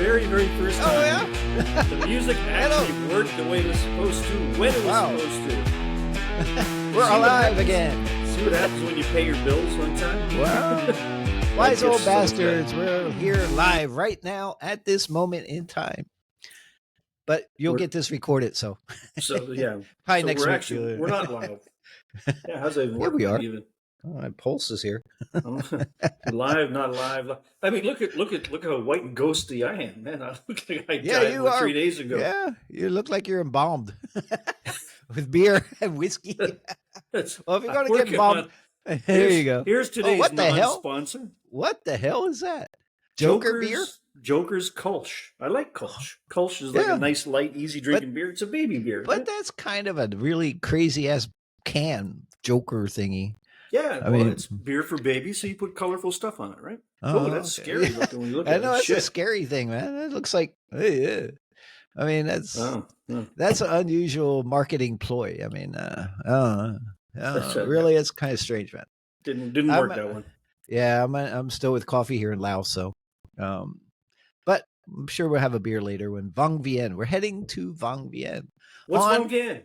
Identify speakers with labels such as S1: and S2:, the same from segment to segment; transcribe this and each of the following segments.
S1: very, very first time.
S2: Oh, yeah?
S1: The music actually worked the way it was supposed to, when it was supposed to.
S2: We're alive again.
S1: See what happens when you pay your bills one time?
S2: Well, wise old bastards, we're here live right now at this moment in time. But you'll get this recorded, so.
S1: So, yeah.
S2: Probably
S1: so
S2: next
S1: we're
S2: week.
S1: actually, we're not live. Yeah, how's that even
S2: Here
S1: work?
S2: we are.
S1: Even?
S2: Oh, my pulse is here.
S1: Live, not live. I mean, look how white and ghosty I am, man. I look like I died
S2: you are.
S1: 3 days ago.
S2: Yeah, you look like you're embalmed with beer and whiskey. Well, if you're going to get embalmed, there you go.
S1: Here's today's non-sponsor.
S2: What the hell is that? Joker beer?
S1: Joker's Kolsch. I like Kolsch. Kolsch is like a nice, light, easy drinking beer. It's a baby beer.
S2: But that's kind of a really crazy-ass can Joker thingy.
S1: Yeah, I mean, it's beer for babies, so you put colorful stuff on it, right? Oh, that's scary looking when you look at it.
S2: I know, it's a scary thing, man. It looks like, I mean, that's an unusual marketing ploy. I mean, really, it's kind of strange, man.
S1: Didn't work that one.
S2: Yeah, I'm still with coffee here in Laos, so, but I'm sure we'll have a beer later when Vang Vieng. We're heading to Vang Vieng.
S1: What's Vang Vieng?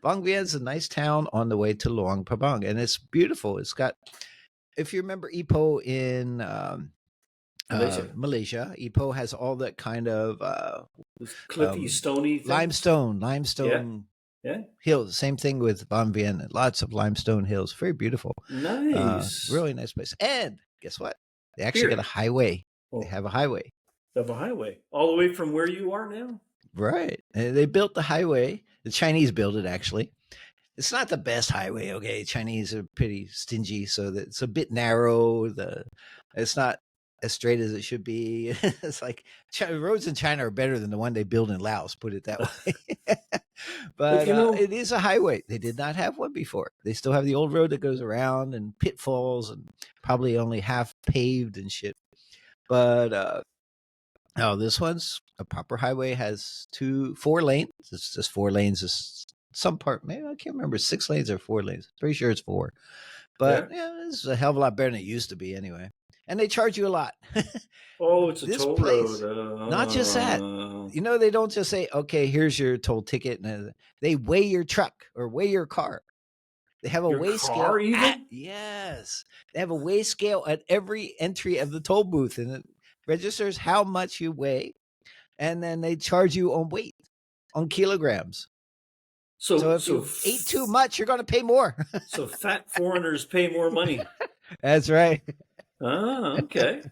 S2: Vang Vieng is a nice town on the way to Luang Prabang, and it's beautiful. It's got, if you remember Ipoh in Malaysia, Ipoh has all that kind of
S1: cliffy, stony things.
S2: limestone hills. Same thing with Vang Vieng. Lots of limestone hills. Very beautiful.
S1: Nice.
S2: Really nice place. And guess what? They actually got a highway. They have a highway.
S1: They have a highway. All the way from where you are now?
S2: Right. And they built the highway. The Chinese built it, actually. It's not the best highway, okay? Chinese are pretty stingy, so that it's a bit narrow. It's not as straight as it should be. It's like roads in China are better than the one they build in Laos, put it that way. But it is a highway. They did not have one before. They still have the old road that goes around and pitfalls and probably only half paved and shit. But this one's a proper highway, has 4 lanes. It's just 4 lanes. It's some part, maybe I can't remember, 6 lanes or 4 lanes. Pretty sure it's 4. But this is a hell of a lot better than it used to be anyway. And they charge you a lot.
S1: It's a toll road.
S2: Not just that. They don't just say, okay, here's your toll ticket. And they weigh your truck or weigh your car. They have a weigh scale. Yes. They have a weigh scale at every entry of the toll booth. And it registers how much you weigh. And then they charge you on weight, on kilograms. So if you ate too much, you're going to pay more.
S1: So fat foreigners pay more money.
S2: That's right.
S1: Oh, okay.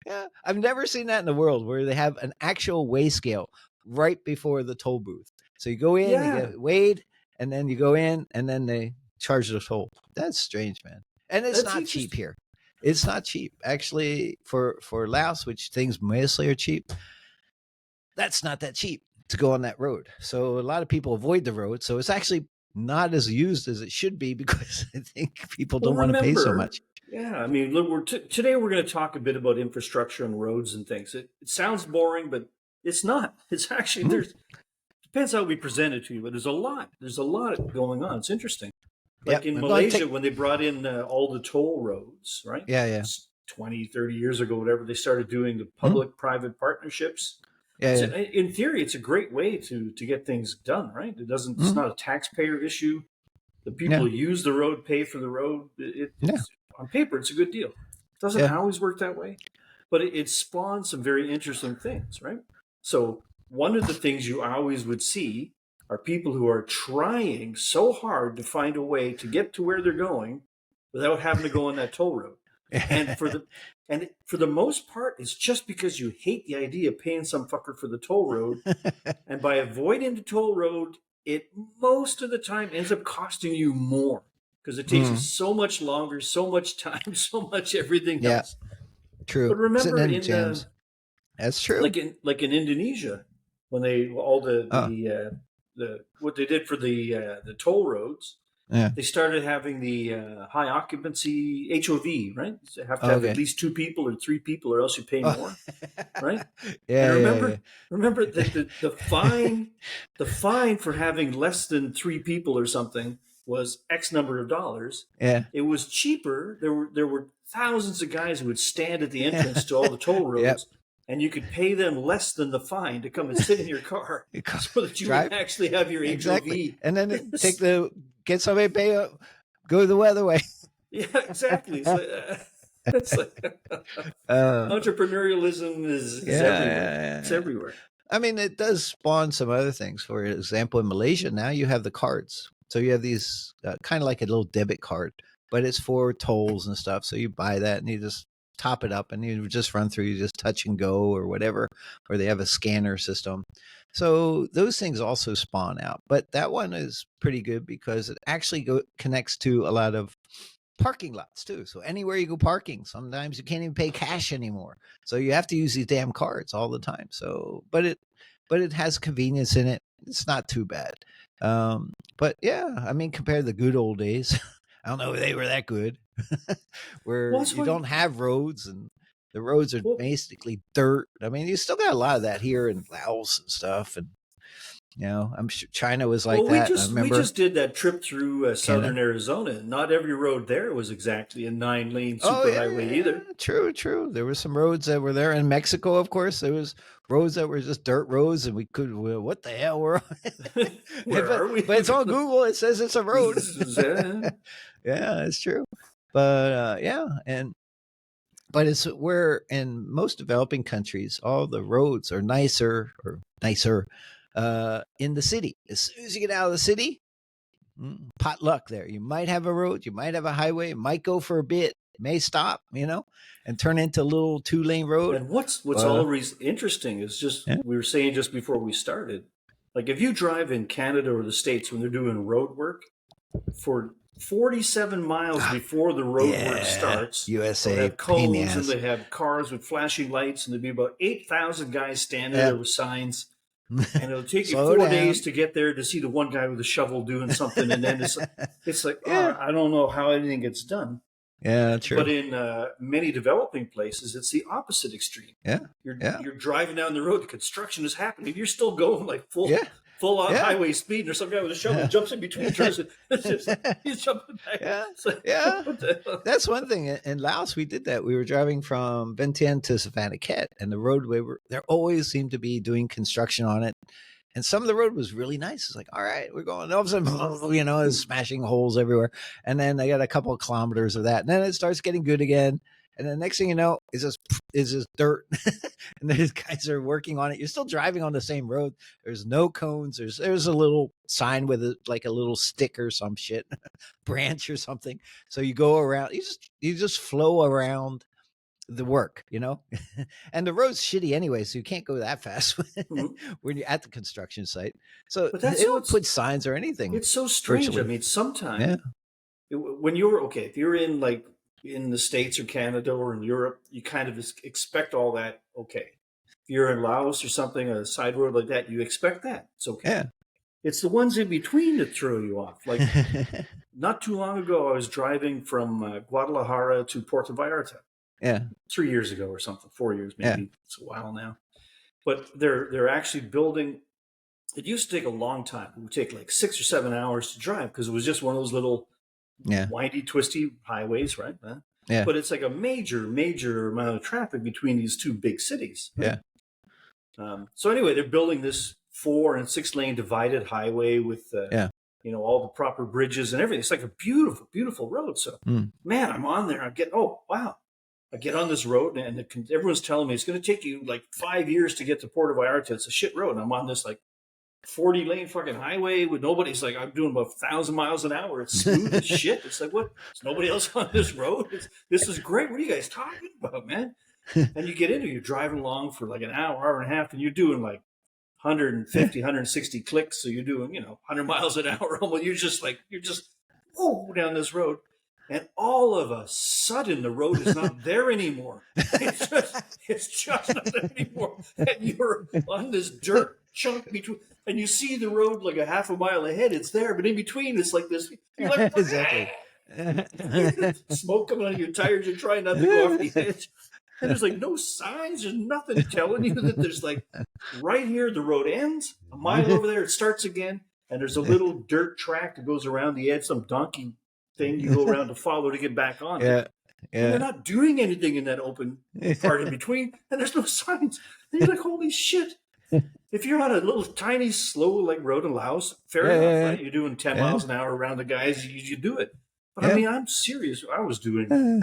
S2: Yeah, I've never seen that in the world where they have an actual weigh scale right before the toll booth. So you go in, you get weighed, and then you go in, and then they charge the toll. That's strange, man. And it's not cheap here. It's not cheap. Actually, for Laos, which things mostly are cheap, that's not that cheap to go on that road. So a lot of people avoid the road. So it's actually not as used as it should be because I think people don't want to pay so much.
S1: Yeah, I mean, look, today we're going to talk a bit about infrastructure and roads and things. It sounds boring, but it's not. It's actually depends how we present it to you, but there's a lot. There's a lot going on. It's interesting. Like in Malaysia, when they brought in all the toll roads, right?
S2: Yeah.
S1: 20, 30 years ago, whatever, they started doing the public-private partnerships.
S2: Yeah.
S1: In theory, it's a great way to get things done, right? It doesn't. It's not a taxpayer issue. The people who use the road pay for the road. On paper, it's a good deal. It doesn't always work that way, but it spawns some very interesting things, right? So one of the things you always would see are people who are trying so hard to find a way to get to where they're going without having to go on that toll road. And for the most part, it's just because you hate the idea of paying some fucker for the toll road. And by avoiding the toll road, it most of the time ends up costing you more. Because it takes you so much longer, so much time, so much everything else.
S2: True.
S1: But remember,
S2: that's true.
S1: Like in Indonesia, when they what they did for the toll roads, they started having the high occupancy HOV, right? You have to have at least 2 people or 3 people, or else you pay more, right? Remember that the fine for having less than 3 people or something was X number of dollars.
S2: Yeah.
S1: It was cheaper. There were thousands of guys who would stand at the entrance to all the toll roads and you could pay them less than the fine to come and sit in your car so that you would actually have your
S2: exactly.
S1: HOV.
S2: And then get somebody to pay up, go the other way.
S1: Yeah, exactly. So, it's like entrepreneurialism is everywhere. It's everywhere.
S2: I mean, it does spawn some other things. For example, in Malaysia, now you have the cards. So you have these kind of like a little debit card, but it's for tolls and stuff. So you buy that and you just top it up and you just run through, you just touch and go or whatever, or they have a scanner system. So those things also spawn out. But that one is pretty good because it actually connects to a lot of parking lots too. So anywhere you go parking, sometimes you can't even pay cash anymore. So you have to use these damn cards all the time. So, but it has convenience in it. It's not too bad. But yeah, I mean, compared to the good old days, I don't know if they were that good, where you don't have roads and the roads are basically dirt. I mean, you still got a lot of that here in Laos and stuff. And, you know, I'm sure China was like that.
S1: We just did that trip through southern Arizona. Not every road there was exactly a 9-lane superhighway either.
S2: True. There were some roads that were there. In Mexico, of course, there was roads that were just dirt roads, and we could, what the hell were on?
S1: Where are we?
S2: But it's on Google. It says it's a road. Yeah, it's true. But but it's where in most developing countries, all the roads are nicer in the city. As soon as you get out of the city, pot luck there. You might have a road, you might have a highway, it might go for a bit, may stop, and turn into a little 2-lane road.
S1: And what's always interesting is just we were saying just before we started, like if you drive in Canada or the States when they're doing road work, for 47 miles before the road work starts,
S2: USA,
S1: they have cones and they have cars with flashing lights, and there'd be about 8,000 guys standing there with signs. And it'll take you 4 days to get there to see the one guy with a shovel doing something, and then it's like I don't know how anything gets done.
S2: Yeah, true.
S1: But in many developing places, it's the opposite extreme.
S2: Yeah,
S1: you're driving down the road, the construction is happening, you're still going like full on highway speed, and there's some guy with a shovel jumps in between turns. He's jumping back.
S2: That's one thing. In Laos, we did that. We were driving from Vientiane to Savannakhet, and the roadway there always seemed to be doing construction on it. And some of the road was really nice. It's like, all right, we're going. All of a sudden, it's smashing holes everywhere. And then I got a couple of kilometers of that, and then it starts getting good again. And the next thing you know is this dirt, and these guys are working on it. You're still driving on the same road. There's no cones. There's a little sign with like a little stick or some shit, branch or something. So you go around. You just flow around the work, and the road's shitty anyway, so you can't go that fast when you're at the construction site. So they don't put signs or anything.
S1: It's so strange. Virtually. I mean, sometimes when if you're in the States or Canada or in Europe, you kind of expect all that. Okay. If you're in Laos or something, a side road like that, you expect that. It's okay.
S2: Yeah.
S1: It's the ones in between that throw you off. Like not too long ago, I was driving from Guadalajara to Puerto Vallarta.
S2: Yeah.
S1: 3 years ago or something, 4 years maybe. Yeah. It's a while now. But they're actually building. It used to take a long time. It would take like 6 or 7 hours to drive because it was just one of those little windy, twisty highways, right?
S2: Yeah.
S1: But it's like a major amount of traffic between these two big cities.
S2: Yeah.
S1: So anyway, they're building this 4 and 6 lane divided highway with all the proper bridges and everything. It's like a beautiful, beautiful road. So man, I'm on there. I get on this road, and everyone's telling me it's going to take you like 5 years to get to Puerto Vallarta. It's a shit road. And I'm on this like 40 lane fucking highway with nobody's like, I'm doing about 1,000 miles an hour. It's smooth as shit. It's like, what? There's nobody else on this road. This is great. What are you guys talking about, man? And you get into it, you're driving along for like an hour and a half, and you're doing like 150, 160 clicks. So you're doing, 100 miles an hour. You're just down this road. And all of a sudden, the road is not there anymore. It's just not there anymore. And you're on this dirt chunk between, and you see the road like a half a mile ahead. It's there, but in between, it's like this. You're like,
S2: exactly.
S1: Smoke coming out of your tires. You're trying not to go off the edge. And there's like no signs. There's nothing telling you that there's like right here, the road ends. A mile over there, it starts again. And there's a little dirt track that goes around the edge, some donkey thing you go around to follow to get back on.
S2: Yeah.
S1: And they're not doing anything in that open part in between, and there's no signs. And you're like, holy shit. If you're on a little tiny, slow like road in Laos, fair enough, right? You're doing 10 miles an hour around the guys, you do it. But I mean, I'm serious. I was doing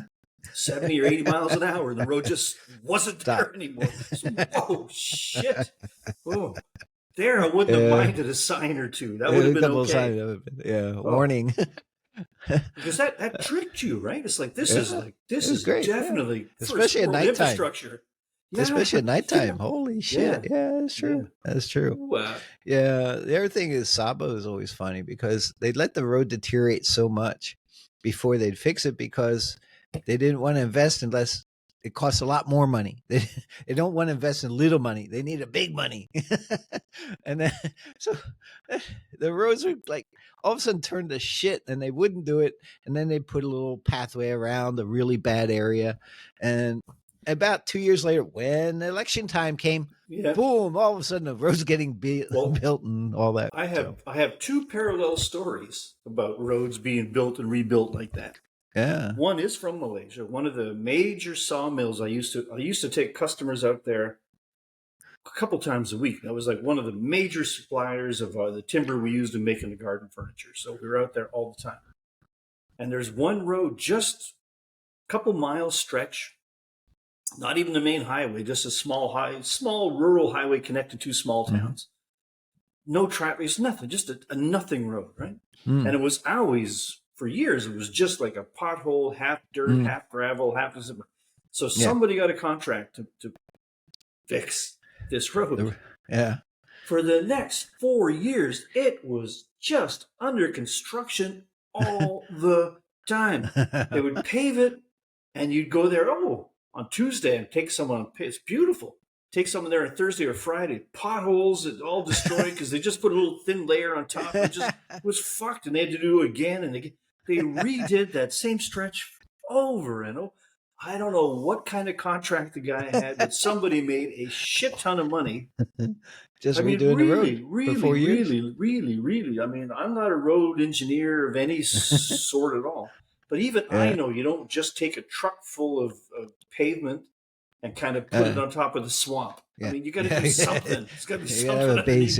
S1: 70 or 80 miles an hour, and the road just wasn't there anymore. So, whoa, shit. Whoa. There, I wouldn't have minded a sign or two. That would have been okay.
S2: Warning.
S1: Because that tricked you, right? It's like this is
S2: great,
S1: definitely
S2: especially at nighttime.
S1: Infrastructure.
S2: Yeah. Especially at nighttime. Holy shit. Yeah, that's true. Yeah. That's true. Yeah. The other thing is Sabo is always funny because they'd let the road deteriorate so much before they'd fix it because they didn't want to invest unless it costs a lot more money. They don't want to invest in little money. They need a big money. And then so the roads would like all of a sudden turn to shit and they wouldn't do it. And then they put a little pathway around the really bad area. And about 2 years later, when election time came, boom, all of a sudden the road's getting built and all that.
S1: I have two parallel stories about roads being built and rebuilt like that.
S2: Yeah.
S1: One is from Malaysia. One of the major sawmills I used to take customers out there a couple times a week. That was like one of the major suppliers of the timber we used in making the garden furniture. So we were out there all the time. And there's one road, just a couple miles stretch, not even the main highway, just a small rural highway connected to small towns. No traffic, it's nothing, just a nothing road, right? And it was always, for years, it was just like a pothole, half dirt, half gravel, half. So somebody got a contract to fix this road.
S2: Yeah.
S1: For the next 4 years, it was just under construction all the time. They would pave it, and you'd go there, on Tuesday and take someone. It's beautiful. Take someone there on Thursday or Friday. Potholes, it all destroyed because they just put a little thin layer on top. It was fucked, and they had to do it again and again. They redid that same stretch over and over. I don't know what kind of contract the guy had, but somebody made a shit ton of money.
S2: Redoing the road for 4 years.
S1: Really. I mean, I'm not a road engineer of any sort at all. But even I know you don't just take a truck full of pavement and kind of put it on top of the swamp. I mean, you got to do something. It's got to be something.
S2: Have a base,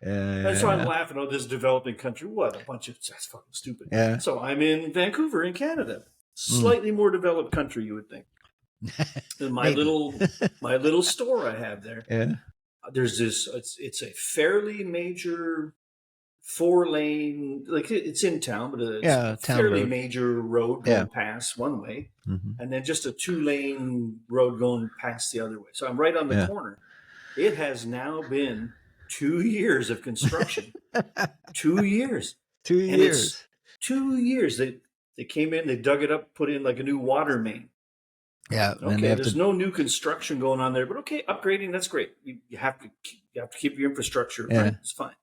S1: That's why I'm laughing. This developing country. What a bunch of that's fucking stupid. Yeah. So I'm in Vancouver, in Canada, slightly more developed country, you would think. And my little store I have there. Yeah. There's this. It's a fairly major 4-lane, like it's in town, but it's a fairly road. Major road going past one way, and then just a 2-lane road going past the other way. So I'm right on the corner. It has now been 2 years of construction. 2 years.
S2: 2 years.
S1: 2 years. They came in, they dug it up, put in like a new water main.
S2: Yeah.
S1: Okay. There's no new construction going on there, but okay, upgrading, that's great. You have to keep your infrastructure. Yeah. Right? It's fine.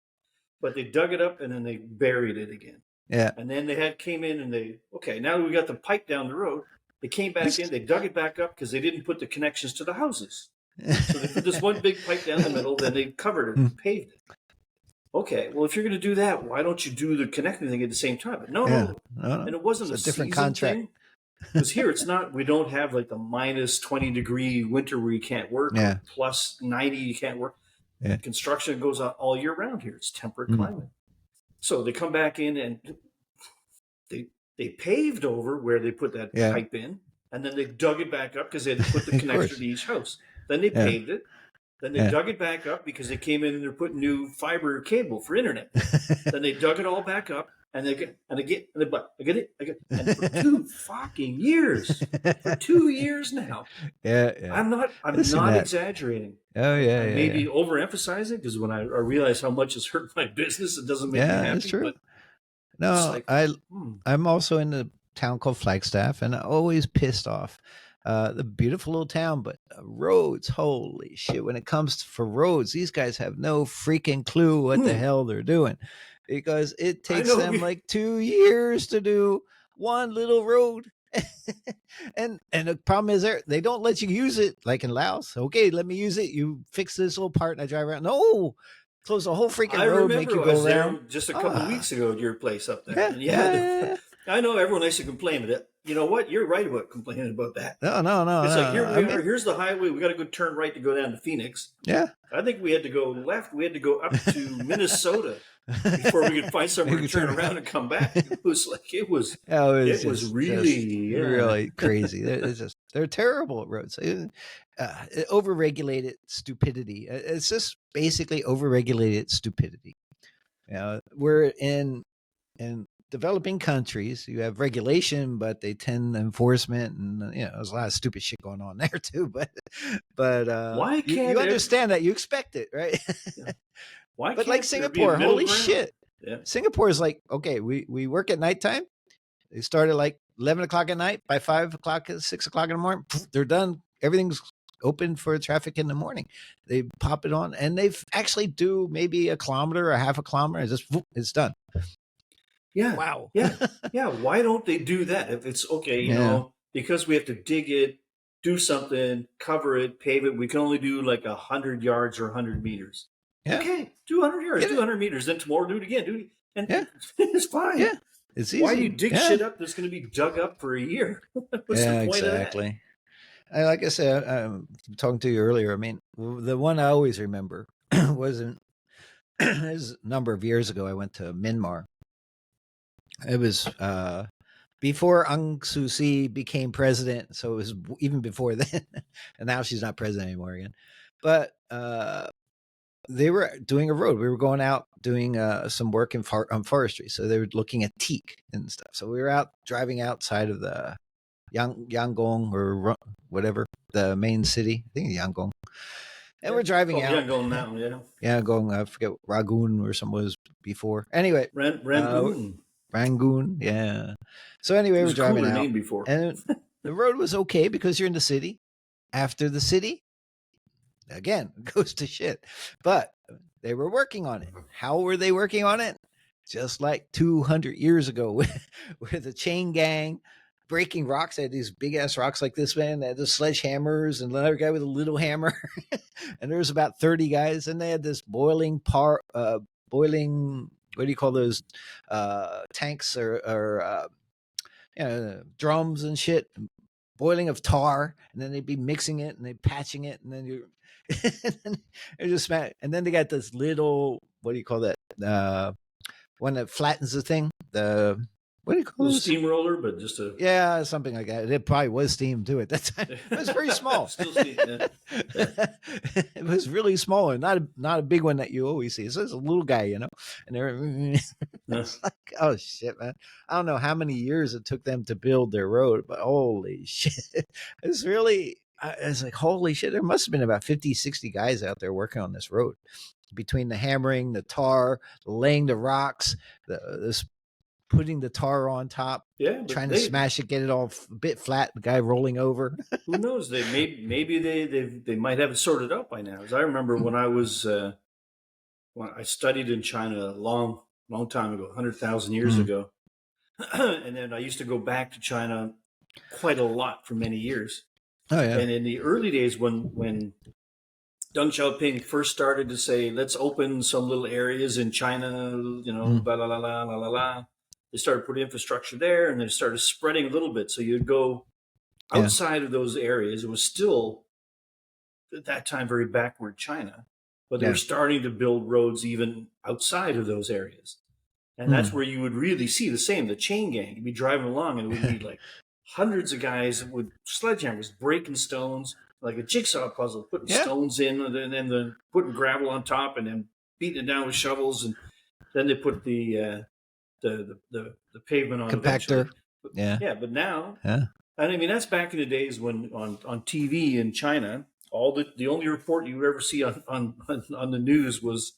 S1: But they dug it up and then they buried it again. Yeah. And then they came in and now that we got the pipe down the road, they came back in, they dug it back up because they didn't put the connections to the houses. So they put this one big pipe down the middle, then they covered it and paved it. Okay, well, if you're going to do that, why don't you do the connecting thing at the same time? But no. And it wasn't a different contract thing. Because here it's not, we don't have like the minus 20 degree winter where you can't work, plus 90 you can't work. Yeah. Construction goes on all year round here. It's temperate climate. So they come back in and they paved over where they put that pipe in, and then they dug it back up because they had to put the connection to each house. Then they paved it. Then they dug it back up because they came in and they're putting new fiber cable for internet. Then they dug it all back up. And again, and for 2 fucking years, for 2 years now. Yeah. I'm not exaggerating.
S2: Oh yeah.
S1: Maybe overemphasizing because when I realize how much it's hurt my business, it doesn't make me happy.
S2: That's true.
S1: But
S2: no, I'm also in a town called Flagstaff, and I'm always pissed off. The beautiful little town, but roads, holy shit! When it comes for roads, these guys have no freaking clue what the hell they're doing. Because it takes them like 2 years to do one little road. and the problem is they don't let you use it like in Laos. Okay, let me use it. You fix this little part and I drive around. No, close the whole freaking road, make you go around.
S1: Just a couple of weeks ago at your place up there. And you had to I know everyone likes to complain, but you know what? You're right about complaining about that.
S2: No.
S1: It's like here we
S2: I
S1: are.
S2: mean,
S1: Here's the highway. We got to go turn right to go down to Phoenix.
S2: yeah.
S1: I think we had to go left. We had to go up to Minnesota before we could find somewhere to turn around and come back. It was like it was really
S2: really crazy. They're terrible at roads. Overregulated stupidity. It's just basically overregulated stupidity. You know, we're in developing countries. You have regulation, but they tend enforcement, and you know, there's a lot of stupid shit going on there too. But
S1: why can't
S2: you understand that? You expect it, right?
S1: Yeah. Why?
S2: But like Singapore, holy shit!
S1: Yeah.
S2: Singapore is like, okay, we work at nighttime. They start at like 11 o'clock at night. By 5 o'clock, 6 o'clock in the morning, they're done. Everything's open for traffic in the morning. They pop it on, and they've actually do maybe a kilometer or half a kilometer, and just it's done.
S1: Yeah.
S2: Wow.
S1: Yeah. Why don't they do that? If it's okay, you know, because we have to dig it, do something, cover it, pave it. We can only do like 100 yards or 100 meters. Yeah. Okay, do 100 yards, do 100 meters. Then tomorrow do it again. And it's fine.
S2: Yeah. It's easy.
S1: Why do you dig shit up that's going to be dug up for a year? What's the point
S2: exactly. Of that? Like I said, I'm talking to you earlier. I mean, the one I always remember was a number of years ago. I went to Myanmar. It was before Aung San Suu Kyi became president, so it was even before then. And now she's not president anymore again. But they were doing a road. We were going out doing some work on forestry, so they were looking at teak and stuff. So we were out driving outside of the Yangon or whatever, the main city. I think Yangon. And we're driving out.
S1: Yangon Mountain,
S2: Yangon, I forget, Rangoon or something was before. Anyway. Rangoon, yeah. So anyway, we're driving out.
S1: Name before.
S2: And the road was okay because you're in the city. After the city, again, it goes to shit. But they were working on it. How were they working on it? Just like 200 years ago with the chain gang breaking rocks. They had these big ass rocks like this, man. They had the sledgehammers and another guy with a little hammer. And there was about 30 guys, and they had this boiling what do you call those tanks or drums and shit, boiling of tar, and then they'd be mixing it and they patching it, and then you're just mad. And then they got this little, what do you call that? One that flattens the thing. What do you call it?
S1: Steamroller, but just
S2: something like that. It probably was steam too at that time. It was very small.
S1: Still steam, yeah.
S2: It was really small and not a big one that you always see. So it's a little guy, you know. And they're it's like, oh shit, man. I don't know how many years it took them to build their road, but holy shit. It's really, it's like, holy shit. There must have been about 50, 60 guys out there working on this road, between the hammering, the tar, laying the rocks, this putting the tar on top, trying to smash it, get it all a bit flat. The guy rolling over.
S1: Who knows? Maybe they might have it sorted out by now. As I remember when I was when I studied in China a long time ago, 100,000 years ago, and then I used to go back to China quite a lot for many years.
S2: Oh yeah.
S1: And in the early days when Deng Xiaoping first started to say, let's open some little areas in China, you know, blah, la, la, la, la, la, la. They started putting infrastructure there, and they started spreading a little bit. So you'd go outside of those areas. It was still, at that time, very backward China. But they were starting to build roads even outside of those areas. And that's where you would really see the chain gang. You'd be driving along, and it would be like hundreds of guys with sledgehammers breaking stones, like a jigsaw puzzle, putting stones in, and then putting gravel on top, and then beating it down with shovels. And then they put the pavement on
S2: compactor.
S1: Eventually. But now, and I mean, that's back in the days when on TV in China, the only report you ever see on the news was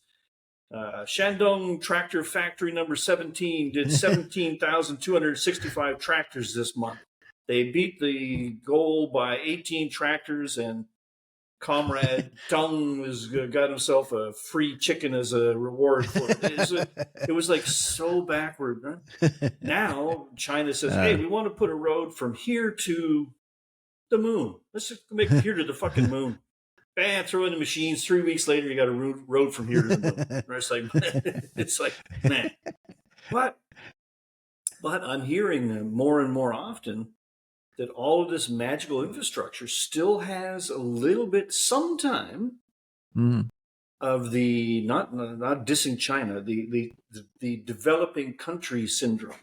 S1: Shandong Tractor Factory number 17 did 17,265 tractors this month. They beat the goal by 18 tractors, and Comrade Deng got himself a free chicken as a reward for it. It was like so backward. Huh? Now China says, hey, we want to put a road from here to the moon. Let's just make it here to the fucking moon. Bam, throw in the machines. 3 weeks later, you got a road from here to the moon. It's like, man, what? But I'm hearing more and more often that all of this magical infrastructure still has a little bit, sometime,
S2: Mm.
S1: of the not dissing China, the developing country syndrome,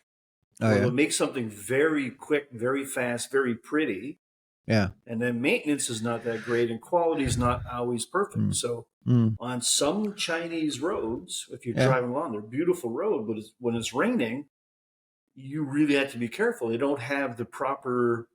S2: Oh
S1: where
S2: yeah,
S1: they'll make something very quick, very fast, very pretty,
S2: yeah.
S1: and then maintenance is not that great and quality is not always perfect.
S2: Mm.
S1: So
S2: Mm.
S1: on some Chinese roads, if you're
S2: Yeah,
S1: driving along, they're beautiful road, but when it's raining, you really have to be careful. They don't have the proper,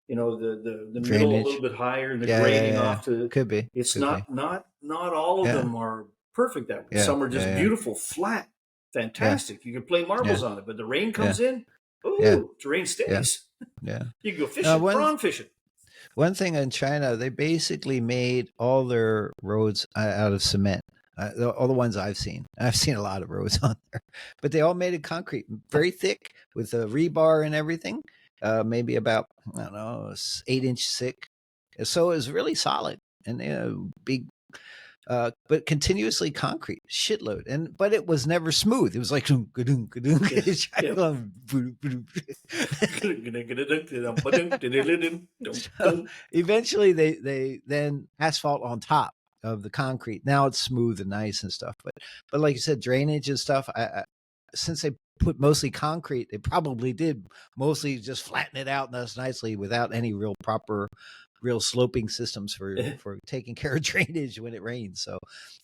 S1: the middle a little
S2: drainage.
S1: bit higher and the
S2: Yeah, yeah,
S1: grading
S2: yeah, yeah.
S1: off to.
S2: Could be,
S1: It's
S2: could be.
S1: not all of
S2: Yeah,
S1: them are perfect that way.
S2: yeah,
S1: Some are
S2: yeah,
S1: just
S2: yeah,
S1: beautiful, flat,
S2: yeah,
S1: fantastic. You can play
S2: yeah,
S1: marbles on it, but the rain
S2: yeah,
S1: comes in.
S2: yeah,
S1: Ooh, the rain
S2: yeah,
S1: stays.
S2: yeah.
S1: You can go
S2: Uh,
S1: fishing,
S2: one
S1: prawn fishing.
S2: one thing in China, they basically made all their roads out of cement. All the ones I've seen. I've seen a lot of roads on there, but they all made of concrete, very thick with a rebar and everything. Maybe about, I don't know, 8 inch thick. So it was really solid and big, but continuously concrete, shitload. But it was never smooth. It was like
S1: Yeah, yeah.
S2: So eventually they then asphalt on top of the concrete. Now it's smooth and nice and stuff. But like you said, drainage and stuff. Since they put mostly concrete, they probably did mostly just flatten it out nicely without any real sloping systems for taking care of drainage when it rains.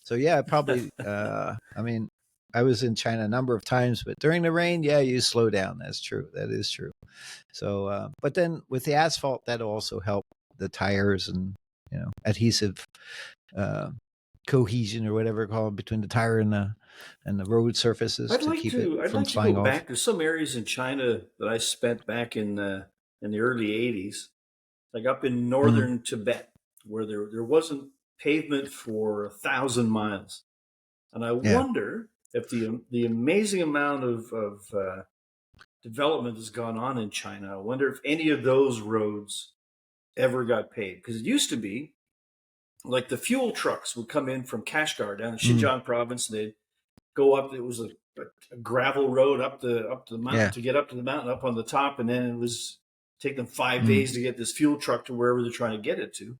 S2: So yeah, probably. I mean, I was in China a number of times, but during the rain, yeah, you slow down. That's true. That is true. So, but then with the asphalt, that'll also help the tires and adhesive uh, cohesion or whatever it's called between the tire and the road surfaces to keep it
S1: I'd
S2: from
S1: like to go
S2: flying off.
S1: back. There's some areas in China that I spent back in the early '80s, like up in
S2: Mm,
S1: northern Tibet, where there wasn't pavement for 1,000 miles, and I
S2: yeah.
S1: wonder if the amazing amount of development has gone on in China. I wonder if any of those roads ever got paved, because it used to be like the fuel trucks would come in from Kashgar down in
S2: Mm,
S1: Xinjiang province, and they'd go up. It was a gravel road up the mountain
S2: yeah.
S1: to get up to the mountain up on the top, and then it was take them 5 days
S2: Mm,
S1: to get this fuel truck to wherever they're trying to get it to.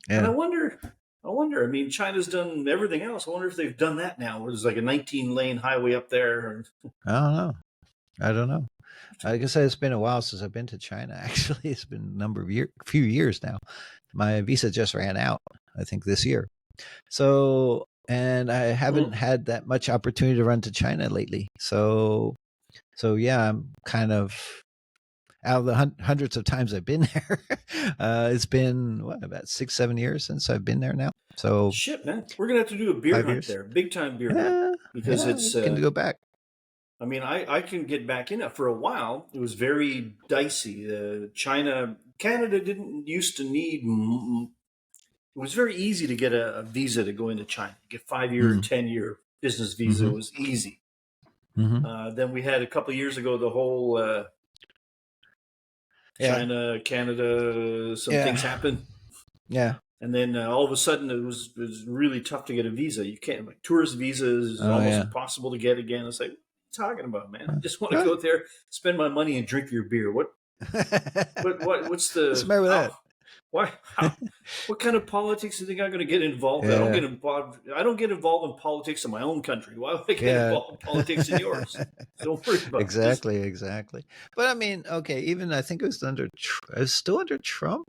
S1: And
S2: yeah.
S1: I wonder. I mean, China's done everything else. I wonder if they've done that now. Where there's like a 19 lane highway up there.
S2: I don't know. I don't know. Like I said, it's been a while since I've been to China. Actually, it's been few years now. My visa just ran out, I think, this year. So, and I haven't had that much opportunity to run to China lately. So yeah, I'm kind of out of the hundreds of times I've been there. It's been about 6, 7 years since I've been there now. So
S1: Shit, man, we're gonna have to do a beer
S2: 5
S1: hunt
S2: years.
S1: there, big time beer hunt,
S2: Yeah,
S1: because
S2: yeah, we
S1: it's.
S2: can go back.
S1: I mean, I can get back in it. For a while, it was very dicey. Canada didn't used to need. It was very easy to get a visa to go into China. Get 5 year,
S2: Mm,
S1: 10 year business visa
S2: mm-hmm,
S1: was easy.
S2: mm-hmm.
S1: Then we had a couple of years ago the whole
S2: Yeah,
S1: China, Canada. Some
S2: yeah,
S1: things happened,
S2: yeah.
S1: and then all of a sudden it was really tough to get a visa. You can't, like, tourist visas is
S2: Oh
S1: almost
S2: yeah.
S1: impossible to get again. It's like, what are you talking about, man? I just want to
S2: Huh?
S1: go there, spend my money, and drink your beer. What's
S2: What's the
S1: the
S2: matter with
S1: how?
S2: that?
S1: Why? How? What kind of politics do you think I'm going to get involved in? I don't
S2: Yeah,
S1: get involved. I don't get involved in politics in my own country. Why would I get
S2: yeah.
S1: involved in politics in yours? Don't worry about it. Just
S2: Exactly, exactly. But I mean, okay, even I think it was it was still under Trump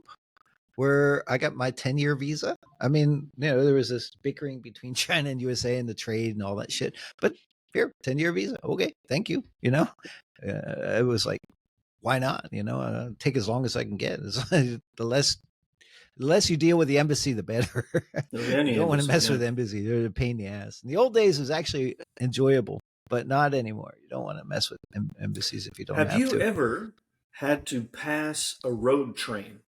S2: where I got my 10-year visa. I mean, there was this bickering between China and USA and the trade and all that shit. But here, 10-year visa. Okay, thank you. It was like, why not? Take as long as I can get. The less you deal with the embassy, the better. You
S1: any
S2: don't want to
S1: embassy,
S2: mess
S1: yeah.
S2: with the embassy. They're a pain in the ass. In the old days, it was actually enjoyable, but not anymore. You don't want to mess with embassies if you don't
S1: Have
S2: have
S1: you
S2: to.
S1: ever had to pass a road train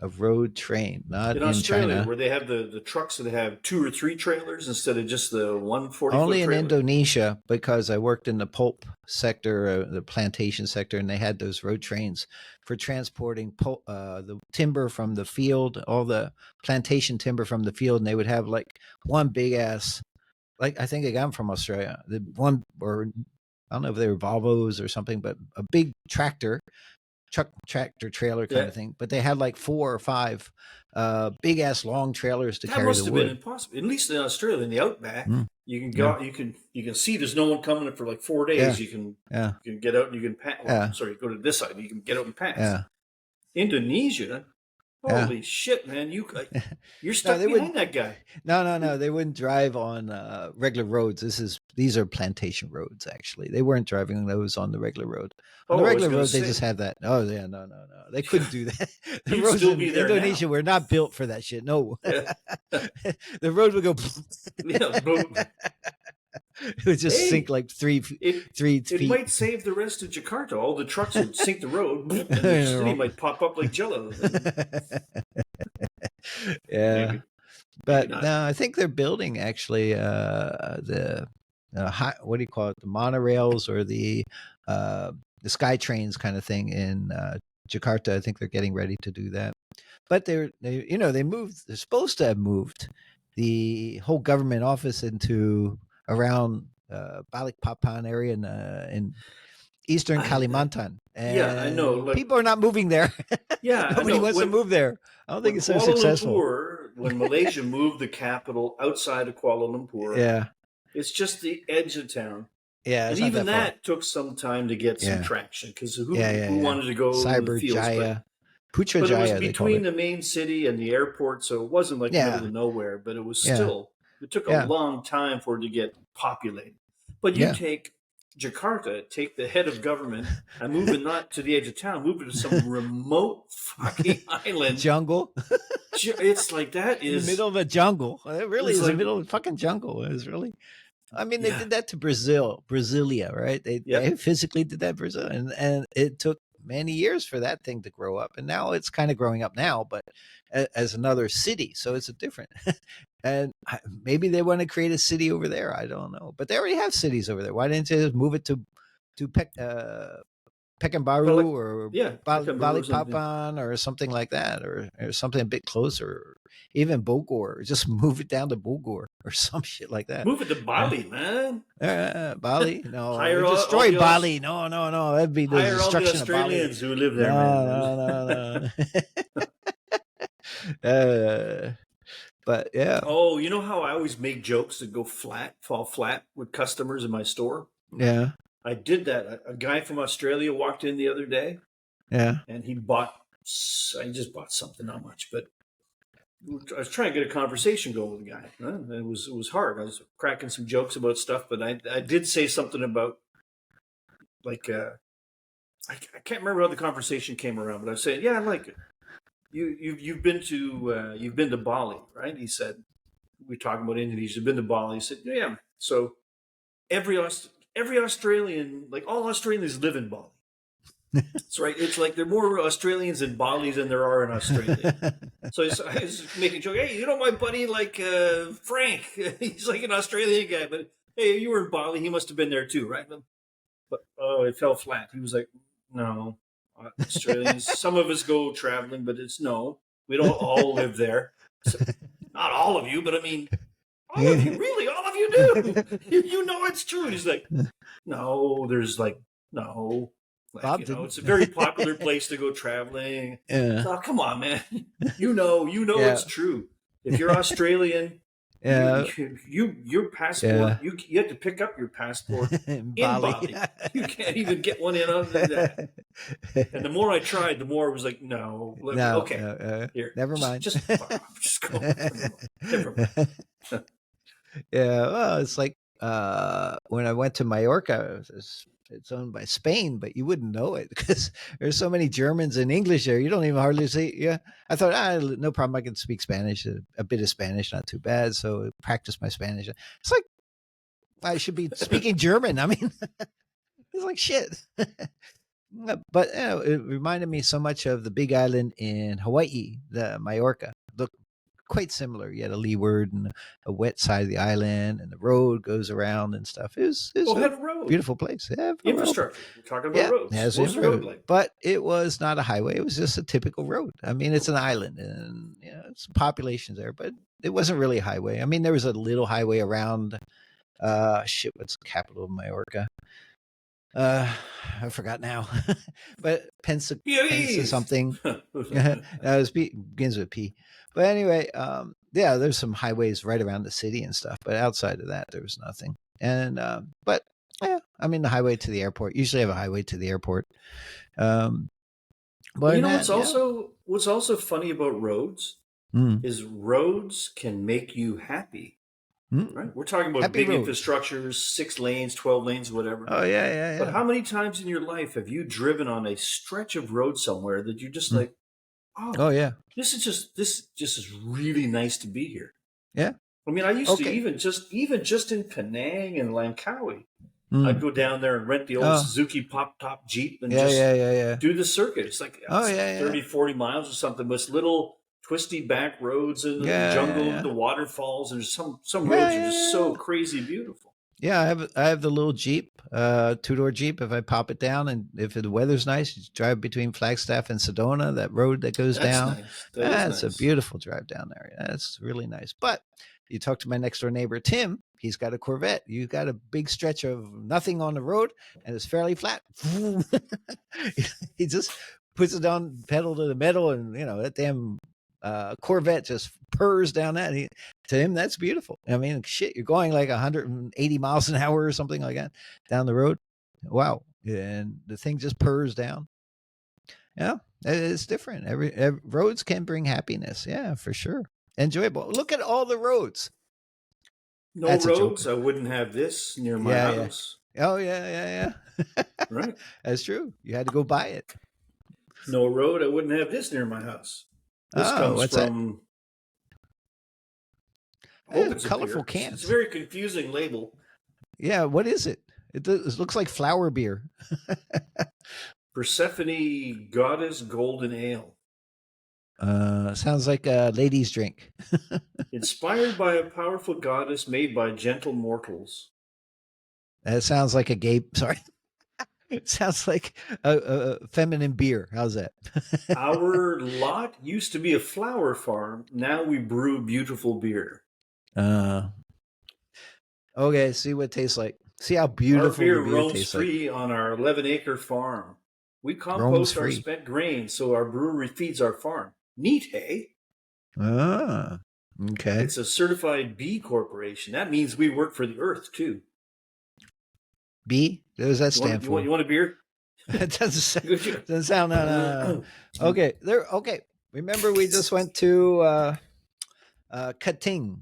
S2: A road train, not
S1: in
S2: in
S1: Australia,
S2: China.
S1: where they have the trucks that have 2 or 3 trailers instead of just the 140 foot
S2: Only in
S1: trailer?
S2: Indonesia, because I worked in the pulp sector, the plantation sector, and they had those road trains for transporting the timber from the field, all the plantation timber from the field, and they would have like one big ass, like I think they got them from Australia, the one or I don't know if they were Volvos or something, but a big tractor trailer kind of thing. But they had like 4 or 5 big ass long trailers to carry the wood. That must have been
S1: impossible. At least in Australia, in the outback, you can go out, you can see there's no one coming for like 4 days. You can get out and you can pass. Sorry, go to this side. You can get out and pass. Indonesia. Holy shit, man! You're stuck behind that guy.
S2: No. They wouldn't drive on regular roads. These are plantation roads. Actually, they weren't driving those on the regular road. On the regular road, they just had that. Oh yeah, no. They couldn't do that. The roads in Indonesia were not built for that shit. No, the road would go. It would just sink like 3 feet.
S1: It might save the rest of Jakarta. All the trucks would sink the road, and the city might pop up like Jello.
S2: Maybe. But no, I think they're building actually the what do you call it? The monorails or the sky trains kind of thing in Jakarta. I think they're getting ready to do that. But they moved. They're supposed to have moved the whole government office into around Balikpapan area in eastern Kalimantan. And
S1: I know. Like,
S2: people are not moving there. Nobody wants to move there. I don't think it's so successful.
S1: When Malaysia moved the capital outside of Kuala Lumpur, it's just the edge of town.
S2: Yeah,
S1: and even that took some time to get some traction because who wanted to go
S2: Cyber
S1: to the fields?
S2: Jaya.
S1: Putrajaya, but it was between the main city and the airport, so it wasn't like middle of nowhere, but it was still... It took a long time for it to get populated. But you take Jakarta, take the head of government, and move it not to the edge of town, move it to some remote fucking island.
S2: Jungle.
S1: It's like that is...
S2: in the middle of a jungle. It really is the middle of the fucking jungle. It was really... I mean, they did that to Brasilia, right? They physically did that Brazil. And it took many years for that thing to grow up. And now it's kind of growing up now, but as another city. So it's a different... And maybe they want to create a city over there. I don't know, but they already have cities over there. Why didn't they just move it to Pekanbaru or Balikpapan or something like that, or something a bit closer, even Bogor? Just move it down to Bogor or some shit like that.
S1: Move it to Bali, man.
S2: Bali? No, destroy Bali. No. That'd be the destruction of Bali.
S1: Hire all the Australians who live there.
S2: No. But yeah.
S1: Oh, you know how I always make jokes that fall flat with customers in my store?
S2: Yeah.
S1: I did that. A guy from Australia walked in the other day.
S2: Yeah.
S1: And I just bought something, not much, but I was trying to get a conversation going with the guy. It was hard. I was cracking some jokes about stuff, but I did say something about like I can't remember how the conversation came around, but I was saying, I like it. You've been to Bali, right? He said, we're talking about Indonesia. You've been to Bali. He said, yeah. So every Australian, like all Australians live in Bali. That's right. It's like there are more Australians in Bali than there are in Australia. So I was making a joke. Hey, my buddy like Frank? He's like an Australian guy, but hey, you were in Bali. He must have been there too, right? But it fell flat. He was like, no. Australians, some of us go traveling, but we don't all live there. So, not all of you, but I mean, all of you, really, all of you do. You know it's true. And he's like, no, there's like, no. Like, it's a very popular place to go traveling.
S2: Yeah.
S1: So, come on, man. You know it's true. If you're Australian, your passport, you have to pick up your passport in Bali. You can't even get one in other than that. And the more I tried, the more it was like, no, okay, here,
S2: never mind.
S1: Just go. Never mind.
S2: Well, it's like when I went to Mallorca. It's owned by Spain, but you wouldn't know it because there's so many Germans and English there. You don't even hardly see. Yeah, I thought, no problem. I can speak Spanish, a bit of Spanish, not too bad. So practice my Spanish. It's like I should be speaking German. I mean, it's like shit. But it reminded me so much of the big island in Hawaii, the Mallorca. Look quite similar. You had a leeward and a wet side of the island, and the road goes around and stuff. It's a beautiful place.
S1: Infrastructure. We're talking about roads.
S2: It has a road, but it was not a highway. It was just a typical road. I mean, it's an island, and it's populations there, but it wasn't really a highway. I mean, there was a little highway around. What's the capital of Mallorca? Uh, I forgot now, but Pensa
S1: Please.
S2: something. That was begins with P. But anyway, yeah, there's some highways right around the city and stuff, but outside of that, there was nothing. And but yeah, I mean the highway to the airport. Usually have a highway to the airport. Um,
S1: Well,
S2: but
S1: you
S2: in
S1: know
S2: that, yeah.
S1: what's also funny about roads
S2: Mm.
S1: is roads can make you happy.
S2: Mm.
S1: Right? We're talking about
S2: Happy
S1: big
S2: roads.
S1: infrastructures, 6 lanes, 12 lanes, whatever.
S2: Oh yeah, yeah,
S1: But
S2: yeah.
S1: how many times in your life have you driven on a stretch of road somewhere that you're just
S2: Mm.
S1: like, oh,
S2: Oh yeah,
S1: this just is really nice to be here.
S2: yeah.
S1: I mean, I used to
S2: Okay.
S1: even just in Penang and Langkawi, I'd
S2: Mm.
S1: go down there and rent the old
S2: Oh
S1: Suzuki pop top Jeep and
S2: yeah,
S1: just
S2: yeah, yeah, yeah.
S1: do the circuit.
S2: Oh
S1: It's like
S2: yeah, yeah,
S1: 30, 40 miles or something, but it's little twisty back roads in the
S2: yeah, yeah,
S1: jungle,
S2: yeah.
S1: the waterfalls. There's some
S2: Yeah,
S1: roads are
S2: yeah,
S1: just
S2: yeah.
S1: so crazy beautiful.
S2: Yeah, I have the little Jeep, 2-door Jeep. If I pop it down and if the weather's nice, you drive between Flagstaff and Sedona, that road that goes
S1: That's
S2: down.
S1: nice. That is
S2: That's a
S1: nice.
S2: beautiful drive down there. That's really nice. But you talk to my next door neighbor, Tim, he's got a Corvette. You got a big stretch of nothing on the road and it's fairly flat. He just puts it on pedal to the metal and, that damn Corvette just purrs down that. To him, that's beautiful. I mean, shit, you're going like 180 miles an hour or something like that down the road. Wow. And the thing just purrs down. Yeah, it's different. Every roads can bring happiness. Yeah, for sure. Enjoyable. Look at all the roads.
S1: No
S2: That's a joke.
S1: roads, I wouldn't have this near my
S2: Yeah, yeah.
S1: house.
S2: Oh, yeah, yeah, yeah.
S1: Right?
S2: That's true. You had to go buy it.
S1: No road, I wouldn't have this near my house. This
S2: Oh,
S1: comes
S2: what's that?
S1: from, I hope
S2: It's
S1: it's a
S2: colorful
S1: beer. It's a
S2: cans.
S1: very confusing label.
S2: Yeah, what is it? It looks like flower beer.
S1: Persephone Goddess Golden Ale.
S2: Sounds like a lady's drink.
S1: Inspired by a powerful goddess made by gentle mortals.
S2: That sounds like a gay. Sorry, it sounds like a feminine beer. How's that?
S1: Our lot used to be a flower farm. Now we brew beautiful beer.
S2: uh, okay. See what it tastes like. See how
S1: Our
S2: beautiful
S1: beer
S2: the beer
S1: roams
S2: tastes like.
S1: free on our 11-acre farm. We
S2: Roams
S1: compost our
S2: free.
S1: spent grain so our brewery feeds our farm. Neat, hey?
S2: Ah, okay.
S1: It's a certified B corporation. That means we work for the earth too.
S2: B. What does that stand
S1: You
S2: for?
S1: want a beer?
S2: It doesn't sound. No. Okay. There. Okay. Remember, we just went to Kating,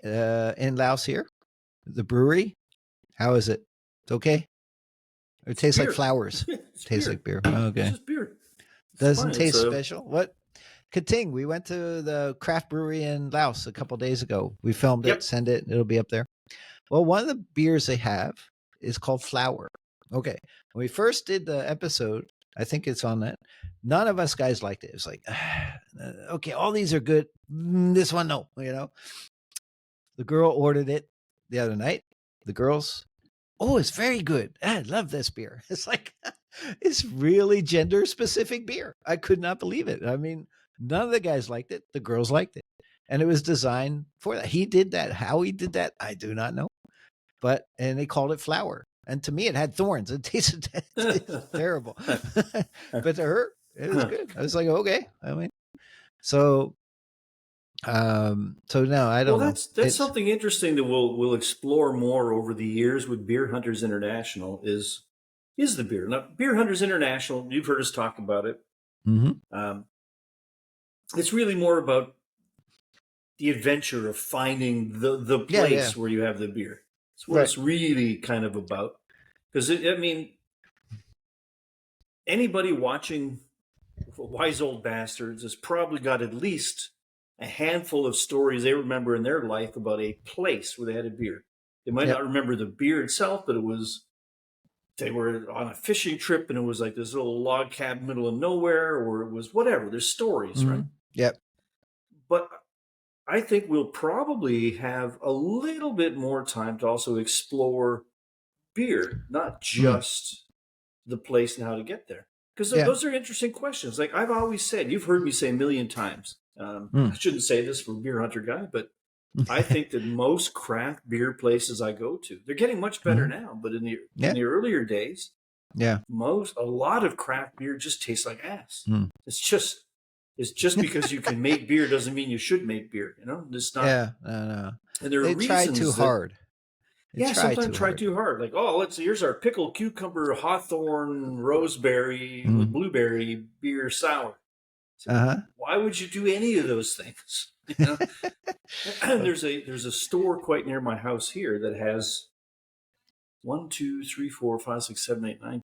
S2: in Laos here, the brewery. How is it? It's okay. It tastes like flowers.
S1: It's
S2: Tastes
S1: beer.
S2: like beer.
S1: It's
S2: Okay.
S1: just beer. It's
S2: Doesn't
S1: fine.
S2: taste special. What? Kating. We went to the craft brewery in Laos a couple days ago. We filmed it.
S1: Yep.
S2: Send it. It'll be up there. Well, one of the beers they have is called Flower. Okay. When we first did the episode, I think it's on that. None of us guys liked it. It was like, okay, all these are good. This one, no. The girl ordered it the other night. The girls, oh, it's very good. I love this beer. It's like, it's really gender specific beer. I could not believe it. I mean, none of the guys liked it. The girls liked it. And it was designed for that. He did that. How he did that, I do not know. And they called it Flower. And to me, it had thorns. It tasted terrible. But to her, it was good. I was like, okay. I mean, so no, I don't know.
S1: That's something interesting that we'll explore more over the years with Beer Hunters International is the beer. Now, Beer Hunters International, you've heard us talk about it.
S2: Mm-hmm.
S1: It's really more about the adventure of finding the place where you have the beer. It's what it's really kind of about. Because, I mean, anybody watching Wise Old Bastards has probably got at least a handful of stories they remember in their life about a place where they had a beer. They might not remember the beer itself, but they were on a fishing trip and it was like this little log cabin middle of nowhere, or it was whatever. There's stories, right?
S2: Yep.
S1: But I think we'll probably have a little bit more time to also explore beer, not just the place and how to get there. Because those are interesting questions. Like I've always said, you've heard me say a million times. I shouldn't say this for a beer hunter guy, but I think that most craft beer places I go to, they're getting much better now, but in
S2: Yeah.
S1: the earlier days,
S2: Yeah.
S1: a lot of craft beer just tastes like ass.
S2: Mm.
S1: It's just because you can make beer doesn't mean you should make beer. It's not.
S2: Yeah. No.
S1: And there are
S2: They try too
S1: reasons that
S2: hard.
S1: sometimes try too hard. Like, oh, here's our pickled cucumber, hawthorn, roseberry with blueberry beer sour. So why would you do any of those things? And there's a store quite near my house here that has 1, 2, 3, 4, 5, 6, 7, 8, 9,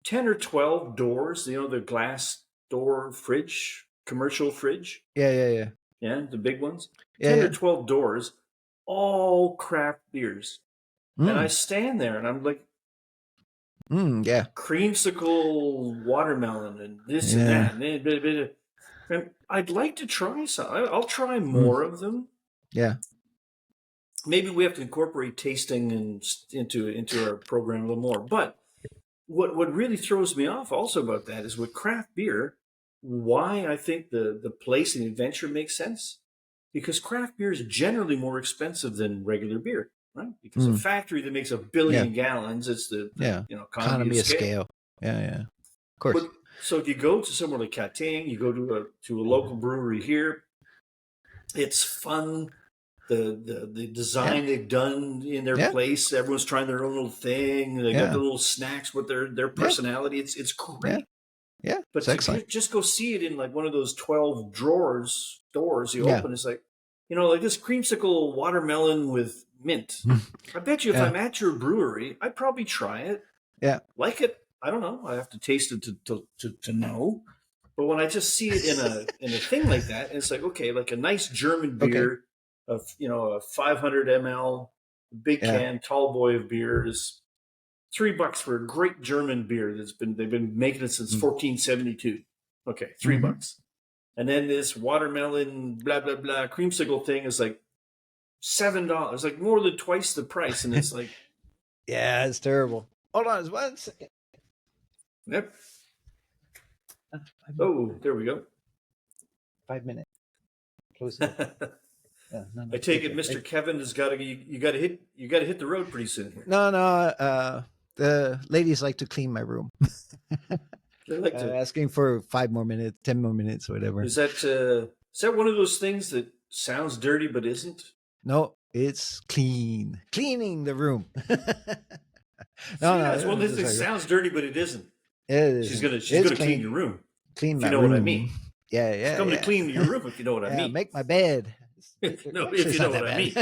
S1: 10 or 12 doors. The glass door fridge, commercial fridge.
S2: Yeah.
S1: Yeah, the big ones.
S2: Yeah,
S1: 10
S2: yeah.
S1: or 12 doors, all craft beers. And I stand there and I'm like,
S2: yeah.
S1: creamsicle watermelon and this and that. And I'd like to try some. I'll try more of them.
S2: Yeah.
S1: Maybe we have to incorporate tasting into our program a little more. But what really throws me off also about that is with craft beer, why I think the place and adventure makes sense. Because craft beer is generally more expensive than regular beer, right? Because a factory that makes 1 billion gallons, it's the economy of scale.
S2: Yeah. Of course.
S1: But, so if you go to somewhere like Kating, you go to a local brewery here, it's fun. The design they've done in their place, everyone's trying their own little thing. They got the little snacks with their personality. It's great.
S2: Yeah.
S1: But to just go see it in like one of those 12 doors you open, it's like, like this creamsicle watermelon with mint. I bet you if I'm at your brewery, I'd probably try it.
S2: Yeah.
S1: Like it. I don't know. I have to taste it to know. But when I just see it in a thing like that, and it's like, okay, like a nice German beer, a 500 ml big can tall boy of beer is $3 for a great German beer they've been making it since 1472. Okay, $3. And then this watermelon blah blah blah creamsicle thing is like $7, like more than twice the price, and it's like,
S2: yeah, it's terrible. Hold on, 1 second.
S1: Yep. Oh, there we go.
S2: 5 minutes. Close it.
S1: I take it, Mr. Kevin has got to. You got to hit the road pretty soon here.
S2: No. The ladies like to clean my room.
S1: They like to
S2: asking for 5 more minutes, 10 more minutes, whatever.
S1: Is that one of those things that sounds dirty but isn't?
S2: No, it's cleaning the room.
S1: No, it's one of those things that sounds dirty but it isn't. She's gonna clean your room.
S2: Clean my
S1: room. What I mean.
S2: Yeah.
S1: She's coming to clean your room, if you know what I mean.
S2: Make my bed.
S1: No, if you know what I mean.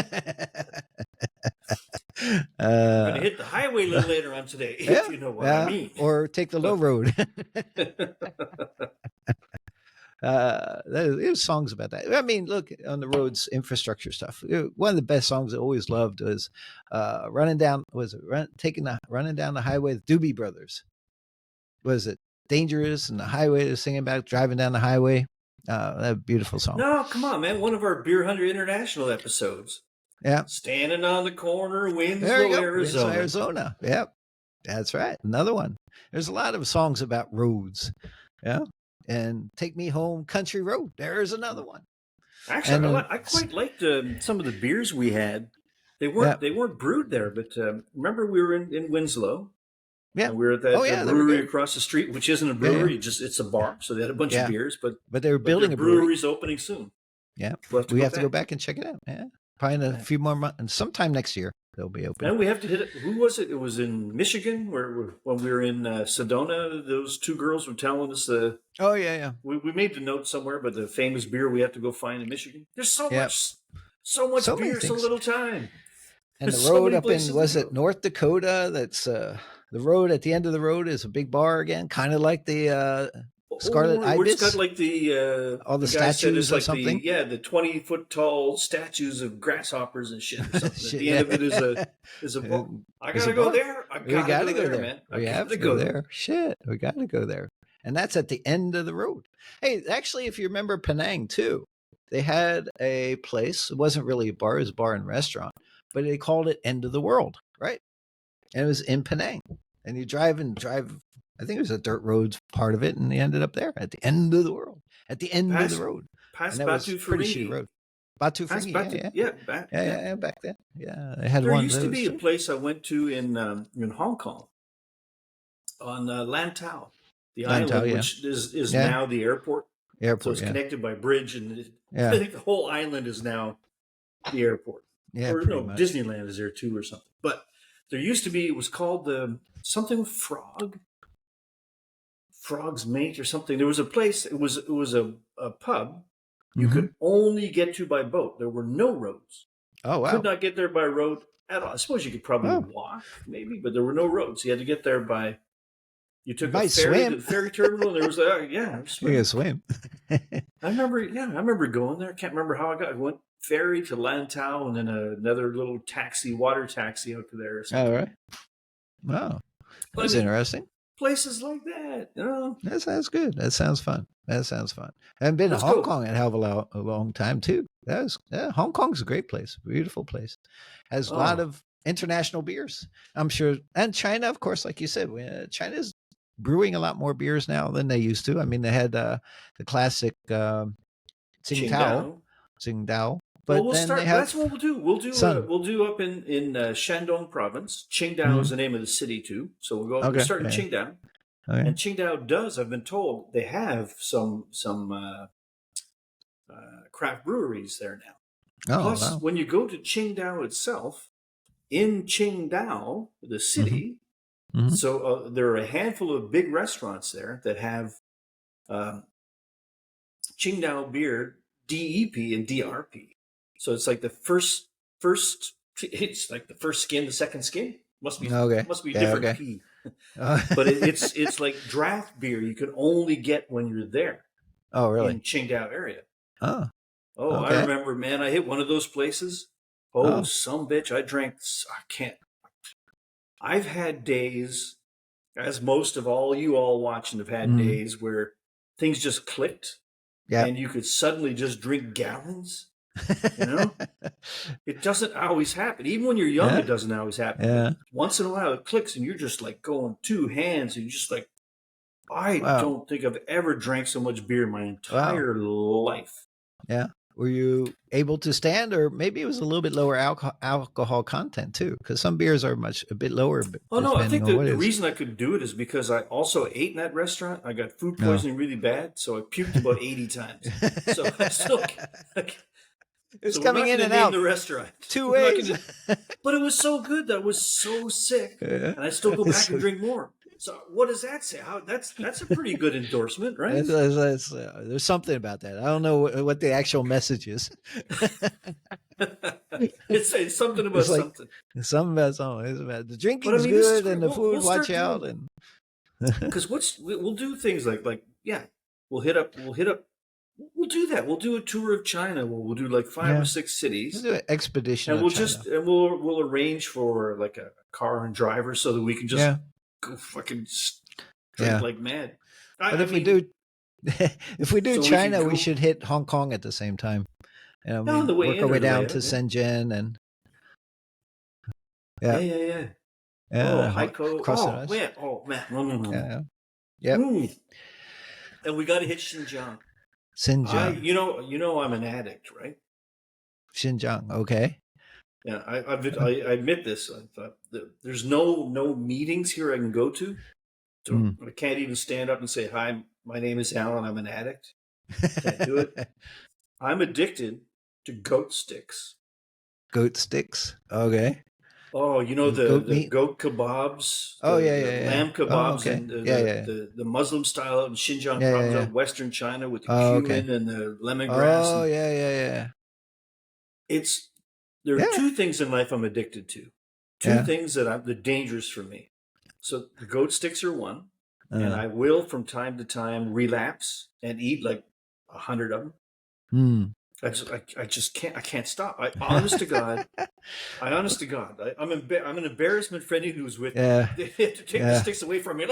S1: I'm going to hit the highway a little later on today, if you know what I mean.
S2: Or take the low road. There's songs about that. I mean, look, on the roads, infrastructure stuff. One of the best songs I always loved was running down the highway with Doobie Brothers. Was it Dangerous and the highway? They're singing about driving down the highway. That beautiful song.
S1: No, come on, man. One of our Beer Hunter International episodes.
S2: Yeah.
S1: Standing on the corner, Winslow, Arizona.
S2: Winslow, Arizona. Yep. That's right. Another one. There's a lot of songs about roads. Yeah. And Take Me Home, Country Road. There's another one.
S1: Actually, I quite liked some of the beers we had. They weren't brewed there, but remember we were in Winslow.
S2: Yeah,
S1: and we were at that brewery across the street, which isn't a brewery; it's a bar. So they had a bunch of beers, but
S2: they were building a brewery.
S1: Brewery's opening soon.
S2: Yeah, we have to go back and check it out. Yeah, probably in a few more months, and sometime next year they'll be open.
S1: And we have to hit it. Who was it? It was in Michigan, when we were in Sedona. Those two girls were telling us
S2: Oh yeah.
S1: We made the note somewhere, but the famous beer we have to go find in Michigan. There's so much beer, so little time.
S2: And the road up in it North Dakota? That's the road at the end of the road is a big bar again, kind of like the Scarlet Ibis.
S1: It's got like
S2: all the statues or
S1: like
S2: something.
S1: The 20-foot tall statues of grasshoppers and shit. Or something. At the end of it is a bar. I gotta go there.
S2: We gotta go there,
S1: man.
S2: We have to go there. Shit, we gotta go there. And that's at the end of the road. Hey, actually, if you remember Penang too, they had a place. It wasn't really a bar; it was a bar and restaurant, but they called it End of the World, right? And it was in Penang. And you drive. I think it was a dirt roads part of it, and they ended up there at the end of the world, at the end of the road.
S1: Past
S2: and that was
S1: Batu
S2: pretty
S1: Ferrini.
S2: shitty road. Batu
S1: That's
S2: Fringy.
S1: back
S2: Yeah,
S1: to
S2: yeah.
S1: back.
S2: Yeah, back then. Yeah, I had
S1: There
S2: one of
S1: used to
S2: those
S1: be a
S2: too.
S1: place I went to in Hong Kong on Lantau, the
S2: Lantau,
S1: island,
S2: yeah.
S1: which is
S2: Yeah.
S1: now the airport. So
S2: Airport,
S1: it's
S2: yeah.
S1: connected by bridge, and I
S2: Yeah.
S1: think the whole island is now the airport.
S2: Yeah,
S1: Or
S2: pretty
S1: no,
S2: much.
S1: Disneyland is there too, or something. But there used to be. It was called the something with Frog's Mate, or something. There was a place. It was a pub. You
S2: Mm-hmm.
S1: could only get to by boat. There were no roads.
S2: Oh,
S1: Could
S2: wow.
S1: not get there by road at all. I suppose you could probably
S2: Oh,
S1: walk, maybe, but there were no roads. You had to get there by. You
S2: you
S1: took a
S2: might
S1: ferry to
S2: swim.
S1: the ferry terminal, and there was yeah,
S2: You can
S1: swim.
S2: swim.
S1: I remember, yeah, I remember going there. I can't remember how I got. I went ferry to Lantau, and then another little taxi, water taxi out to there or
S2: All
S1: something.
S2: right. Wow.
S1: But I
S2: That's
S1: mean,
S2: interesting.
S1: places like that, you know.
S2: That sounds good. That sounds fun. That sounds fun. I haven't been to
S1: Let's
S2: Hong
S1: go.
S2: Kong in a hell of a long time too. Hong Kong's a great place, beautiful place. Has a lot
S1: Oh,
S2: of international beers, I'm sure, and China, of course, like you said, China's brewing a lot more beers now than they used to. I mean, they had the classic Tsingtao,
S1: Qingdao.
S2: Tsingtao,
S1: Well,
S2: but
S1: we'll
S2: then they
S1: start. That's
S2: have
S1: what we'll do.
S2: Sun.
S1: We'll do up in Shandong province. Qingdao is
S2: Mhm.
S1: the name of the city too. So we'll go. We'll
S2: Okay,
S1: start in
S2: yeah,
S1: Qingdao,
S2: okay.
S1: and Qingdao does. I've been told they have some craft breweries there now.
S2: Oh
S1: Plus,
S2: wow.
S1: when you go to Qingdao itself, in Qingdao, the
S2: Hmm.
S1: city,
S2: Hmm.
S1: so there are a handful of big restaurants there that have um, Qingdao beer, DEP and DRP. So it's like the first. It's like the first skin, the second skin.
S2: Okay,
S1: Must be
S2: yeah,
S1: different
S2: okay.
S1: P. But it's like draft beer you can only get when you're there
S2: Oh
S1: in
S2: really?
S1: Qingdao area.
S2: Oh,
S1: Oh, I
S2: okay.
S1: remember, man. I hit one of those places. Oh,
S2: Oh,
S1: some bitch! I drank. I can't. I've had days, as most of all you all watching have had
S2: mm,
S1: days where things just clicked,
S2: yeah.
S1: and you could suddenly just drink gallons. You know, it doesn't always happen. Even when you're young,
S2: Yeah,
S1: it doesn't always happen. But
S2: yeah.
S1: once in a while, it clicks, and you're just like going two hands, and you're just like, I
S2: Wow,
S1: don't think I've ever drank so much beer in my
S2: wow.
S1: entire life.
S2: Yeah. Were you able to stand, or maybe it was a little bit lower alcohol content too? Because some beers are a bit lower,
S1: Oh no, I
S2: depending
S1: think
S2: on what
S1: the
S2: it is.
S1: reason I could do it is because I also ate in that restaurant. I got food
S2: No.
S1: poisoning really bad, so I puked about 80 times. So I still.
S2: It's
S1: So we're
S2: coming
S1: not
S2: in
S1: going
S2: and
S1: to name
S2: out
S1: the restaurant.
S2: 2
S1: We're not
S2: ways.
S1: going to. But it was so good that I was so sick,
S2: Yeah.
S1: and I still go back
S2: So
S1: and drink more. So what does that say? That's a pretty good endorsement, right?
S2: there's something about that. I don't know what the actual message is.
S1: It's something about
S2: It's like
S1: something.
S2: something about something. It's about the
S1: But I
S2: drinking's
S1: mean, this is
S2: good
S1: great.
S2: and the
S1: We'll
S2: food, watch
S1: start
S2: out.
S1: doing
S2: And
S1: because we'll do things like yeah, we'll do that. We'll do a tour of China where we'll do like 5 or
S2: yeah,
S1: 6
S2: we'll
S1: cities,
S2: do an expedition
S1: and
S2: of China.
S1: we'll arrange for like a car and driver so that we can just
S2: Yeah,
S1: go fucking drink
S2: yeah.
S1: like mad.
S2: But
S1: I mean,
S2: if we do
S1: so we can
S2: China, we
S1: go
S2: should hit Hong Kong at the same time. And
S1: on
S2: we
S1: the way
S2: work
S1: in
S2: our
S1: or
S2: way
S1: the way
S2: down to
S1: out. Yeah,
S2: Shenzhen and
S1: yeah,
S2: yeah,
S1: yeah, yeah. Oh,
S2: yeah,
S1: Heiko.
S2: cross the ice.
S1: Oh man. No, no, no, no.
S2: Yeah, yep.
S1: And we got to hit Xinjiang.
S2: Xinjiang,
S1: You know, I'm an addict, right?
S2: Xinjiang. Okay.
S1: Yeah, I admit this. There's no meetings here I can go to. So
S2: Mm.
S1: I can't even stand up and say, "Hi, my name is Alan. I'm an addict." Can't do it. I'm addicted to goat sticks.
S2: Goat sticks. Okay.
S1: Oh, you know
S2: Goat
S1: the
S2: meat.
S1: goat kebabs,
S2: Oh yeah,
S1: the
S2: yeah, yeah.
S1: lamb
S2: Oh
S1: kebabs,
S2: okay.
S1: and
S2: Yeah, yeah,
S1: the Muslim style out in Xinjiang
S2: yeah, yeah,
S1: province,
S2: yeah.
S1: out in Western China, with the
S2: Oh okay.
S1: cumin and the lemongrass,
S2: Oh
S1: and
S2: yeah, yeah, yeah,
S1: it's there are
S2: yeah,
S1: two things in life I'm addicted to. Two
S2: yeah.
S1: things that are dangerous for me. So the goat sticks are one, and
S2: Uh,
S1: I will from time to time relapse and eat like 100 of them.
S2: hmm.
S1: I just can't. I can't stop. Honest to God, I'm an embarrassment for anyone who's with me.
S2: Yeah,
S1: They have to take the
S2: yeah.
S1: sticks away from me.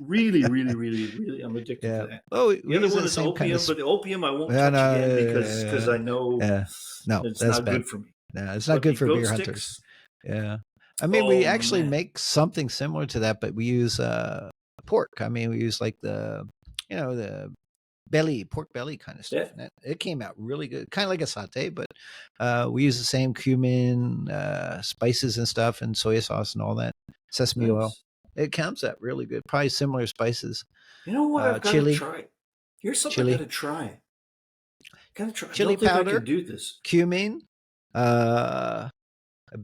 S1: Really, really, really, really, I'm addicted to
S2: Yeah.
S1: that.
S2: Oh,
S1: The
S2: we
S1: other
S2: use
S1: one
S2: the
S1: is
S2: same kind
S1: opium,
S2: of.
S1: but the opium I won't
S2: Yeah,
S1: touch
S2: no,
S1: again because
S2: yeah,
S1: I know
S2: yeah. No,
S1: it's
S2: that's
S1: not
S2: bad.
S1: good for me.
S2: No, it's not
S1: But the
S2: good for
S1: goat
S2: beer hunters.
S1: sticks,
S2: Yeah. I mean, we
S1: oh
S2: actually
S1: man,
S2: make something similar to that, but we use pork. I mean, we use like the pork belly kind of
S1: Yeah.
S2: stuff. And it came out really good, kind of like a saute, but we use the same cumin, spices and stuff, and soy sauce and all that, sesame oil.
S1: Nice.
S2: It comes out really good. Probably similar spices.
S1: You know what? I've got to
S2: Chili.
S1: try. Here's something
S2: Chili.
S1: I got to try. Gotta try.
S2: Chili
S1: I don't think
S2: powder.
S1: I can do this.
S2: Cumin,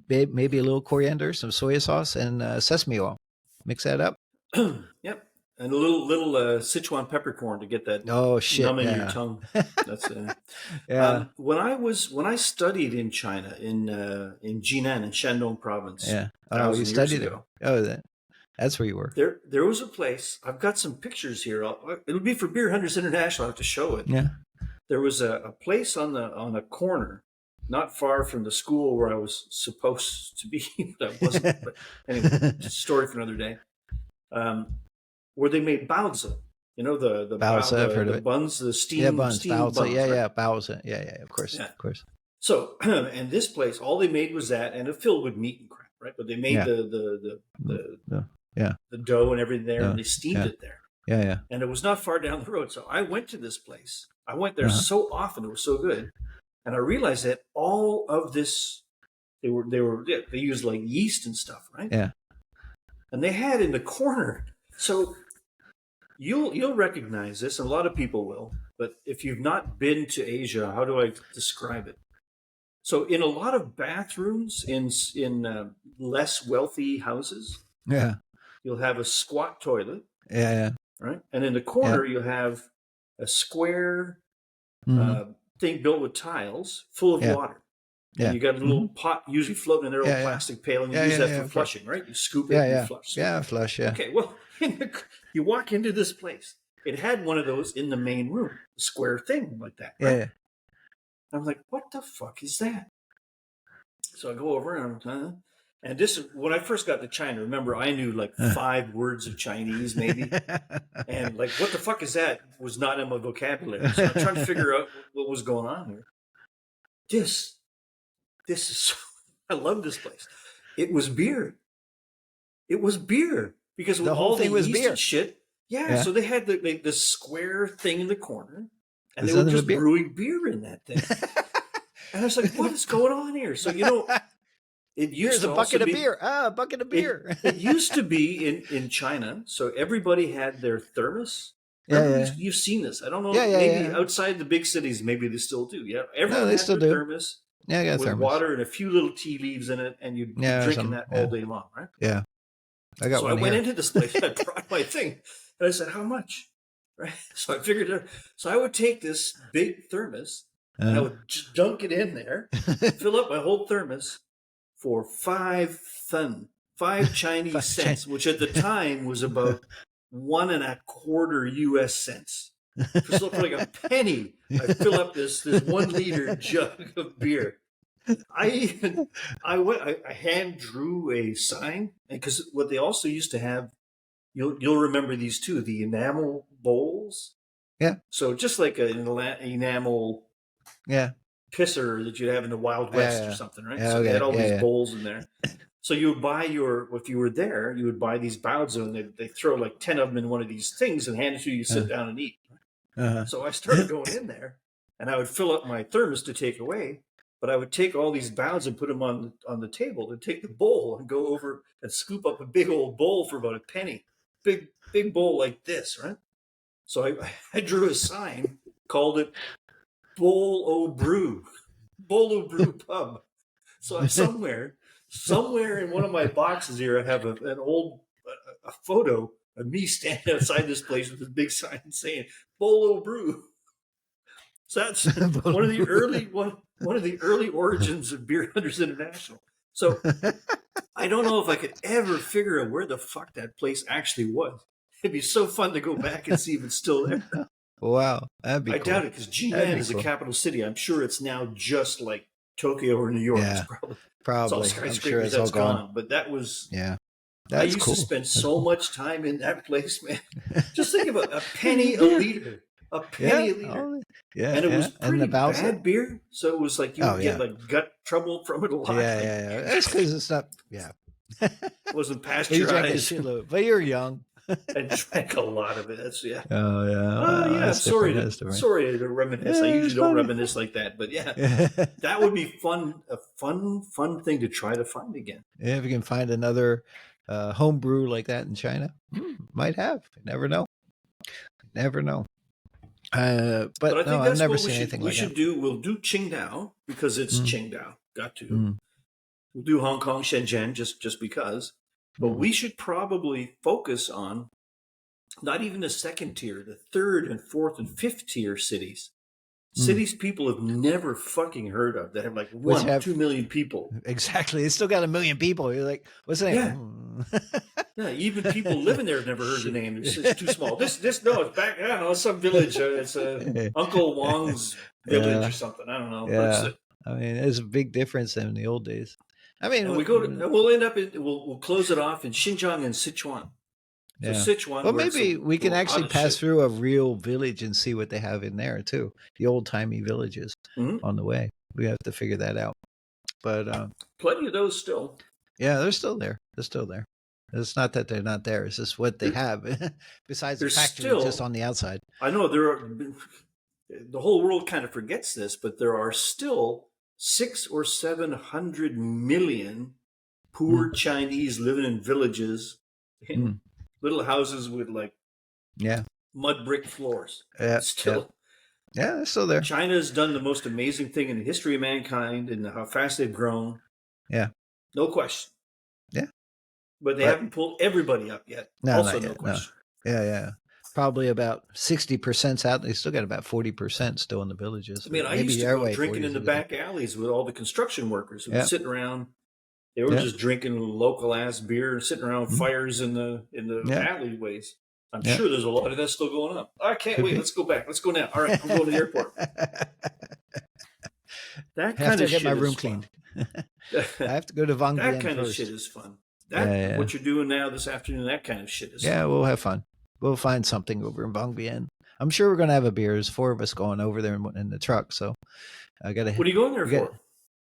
S2: maybe a little coriander, some soy sauce, and sesame oil. Mix that up.
S1: Yep. And a little Sichuan peppercorn to get that numb in your tongue. That's
S2: yeah.
S1: When I studied in China in Jinan in Shandong province.
S2: Yeah. Oh, you studied there. Oh, that's where you were.
S1: There was a place. I've got some pictures here. It'll be for Beer Hunters International. I'll have to show it.
S2: Yeah.
S1: There was a place on a corner, not far from the school where I was supposed to be, but I wasn't. But anyway, just a story for another day. Where they made baozi, you know the
S2: baozi, I've heard of it.
S1: Buns, the steam buns.
S2: Baozi,
S1: right?
S2: baozi, yeah, of course.
S1: So, and this place, all they made was that, and it filled with meat and crap, right? But they made the dough and everything there, and they steamed it there.
S2: Yeah.
S1: And it was not far down the road, so I went to this place. I went there so often; it was so good, and I realized that all of this, they used like yeast and stuff, right?
S2: Yeah.
S1: And they had in the corner, so. You'll recognize this, and a lot of people will. But if you've not been to Asia, how do I describe it? So, in a lot of bathrooms in less wealthy houses, you'll have a squat toilet, right, and in the corner you'll have a square thing built with tiles, full of water. And you got a little pot usually floating in there, a plastic pail, and you use that for flushing, right? You scoop it and you flush.
S2: Flush.
S1: Okay, well. You walk into this place. It had one of those in the main room, a square thing like that. Right?
S2: Yeah.
S1: I'm like, what the fuck is that? So I go over and this is when I first got to China. Remember, I knew like 5 words of Chinese, maybe, and like, what the fuck is that? Was not in my vocabulary. So I'm trying to figure out what was going on here. This is. I love this place. It was beer. Because
S2: the whole thing was beer.
S1: Shit. Yeah, so they had the square thing in the corner, and they were just brewing beer in that thing. And I was like, "What is going on here?" So it used to
S2: a bucket of beer. A bucket of beer.
S1: It used to be in China, so everybody had their thermos. You've seen this. I don't know. Maybe outside the big cities, maybe they still do. Yeah, everyone had their thermos.
S2: Yeah,
S1: with water and a few little tea leaves in it, and you'd be drinking that all day long, right?
S2: Yeah.
S1: I went into this place, I brought my thing, and I said, "How much?" Right? So I figured out. So I would take this big thermos, and I would just dunk it in there, fill up my whole thermos for 5 Chinese cents, which at the time was about 1.25 US cents. Just looked like a penny. I fill up this 1 liter jug of beer. I hand drew a sign, because what they also used to have, you'll remember these too, the enamel bowls.
S2: Yeah.
S1: So just like an enamel pisser that you'd have in the Wild West or something, right? So they had all these bowls in there. So you would buy if you were there, you would buy these baozi, and they throw like 10 of them in one of these things and hand it to you, sit down and eat. So I started going in there, and I would fill up my thermos to take away. But I would take all these baozi and put them on the table, and take the bowl and go over and scoop up a big old bowl for about a penny. Big bowl like this, right? So I drew a sign, called it Bowl O' Brew Pub. So I'm somewhere in one of my boxes here, I have an old photo of me standing outside this place with this big sign saying Bowl O' Brew. So that's one of the early origins of Beer Hunters International. So I don't know if I could ever figure out where the fuck that place actually was. It'd be so fun to go back and see if it's still there.
S2: Wow, that'd be cool.
S1: I doubt it, because Jinan is a capital city. I'm sure it's now just like Tokyo or New York.
S2: Yeah,
S1: it's
S2: probably.
S1: all skyscrapers. That's gone. But that was I used to spend so much time in that place, man. Just think about a penny a liter. A penny a liter.
S2: Yeah,
S1: and it was pretty bad beer, so it was like you would get like gut trouble from it a lot.
S2: Yeah. That's because it's not. Yeah,
S1: it wasn't pasteurized.
S2: But you're young.
S1: I drank a lot of it. That's yeah.
S2: Oh yeah,
S1: Oh yeah. I'm
S2: that's different.
S1: sorry to
S2: That's different.
S1: sorry to reminisce. I
S2: Yeah, it's
S1: usually don't
S2: funny.
S1: reminisce like that, but yeah, that would be fun. A fun thing to try to find again.
S2: If you can find another home brew like that in China, might have. You never know. Never know.
S1: But I
S2: But no,
S1: think
S2: I've
S1: that's
S2: never
S1: what
S2: seen anything
S1: we
S2: like
S1: should
S2: that.
S1: do. We'll do Qingdao because it's
S2: Mm,
S1: Qingdao. Got to.
S2: mm,
S1: We'll do Hong Kong, Shenzhen, just because. But
S2: mm,
S1: we should probably focus on not even the second tier, the third and fourth and fifth tier cities.
S2: mm.
S1: Cities people have never fucking heard of that have like
S2: Which
S1: 1,
S2: have
S1: 2 million people.
S2: exactly. It's still got 1 million people. You're like, what's the
S1: Yeah.
S2: name?
S1: Yeah, even people living there have never heard the
S2: Shit.
S1: name. It's too small. No, it's back. I don't know, it's some village. It's Uncle Wong's village or
S2: Yeah,
S1: something. I don't know. But
S2: yeah. I mean, there's a big difference in the old days. I mean,
S1: and we'll end up in, we'll close it off in Xinjiang and Sichuan. So
S2: yeah.
S1: Sichuan,
S2: Well,
S1: where it's
S2: maybe we can
S1: little
S2: actually
S1: hottest
S2: pass
S1: shit.
S2: through a real village and see what they have in there too. The old timey villages
S1: Mhm.
S2: on the way. We have to figure that out. But
S1: Plenty of those still.
S2: yeah, they're still there. They're still there. It's not that they're not there. It's just what they have besides the
S1: There's
S2: factory just
S1: still.
S2: on the outside.
S1: I know there are. The whole world kind of forgets this, but there are still 600 or 700 million poor
S2: Mm,
S1: Chinese living in villages in
S2: mm,
S1: little houses with like
S2: yeah,
S1: mud brick floors.
S2: yeah, yeah,
S1: Still,
S2: yeah. They're still there.
S1: China's done the most amazing thing in the history of mankind and how fast they've grown.
S2: Yeah,
S1: No question.
S2: yeah.
S1: But they
S2: But
S1: haven't pulled everybody up yet.
S2: no,
S1: Also,
S2: not
S1: no
S2: yet. No.
S1: question.
S2: Yeah, yeah. Probably about 60% out. They still got about 40% still in the villages.
S1: I mean, I
S2: Maybe
S1: used to
S2: their
S1: go
S2: way
S1: drinking
S2: 40
S1: in
S2: is
S1: the
S2: a good thing.
S1: back alleys with all the construction workers who were
S2: Yeah,
S1: sitting around. They were
S2: yeah,
S1: just drinking local ass beer and sitting around
S2: mm,
S1: fires in the
S2: yeah,
S1: alleyways. I'm
S2: yeah.
S1: sure there's a lot of that still going on. I can't
S2: Could
S1: wait.
S2: be.
S1: Let's go back. Let's go now. All right, I'm going to the airport. That kind
S2: Have to
S1: of
S2: get my
S1: shit
S2: room
S1: is fun.
S2: cleaned. I have to go to Vang
S1: That
S2: Bien
S1: kind of shit
S2: first.
S1: is fun.
S2: Yeah,
S1: That
S2: yeah,
S1: what you're doing now this afternoon. That kind of shit is
S2: yeah.
S1: fun.
S2: We'll have fun. We'll find something over in Vang Bien. I'm sure we're gonna have a beer. There's 4 of us going over there in the truck. So I gotta.
S1: What are you going there
S2: We got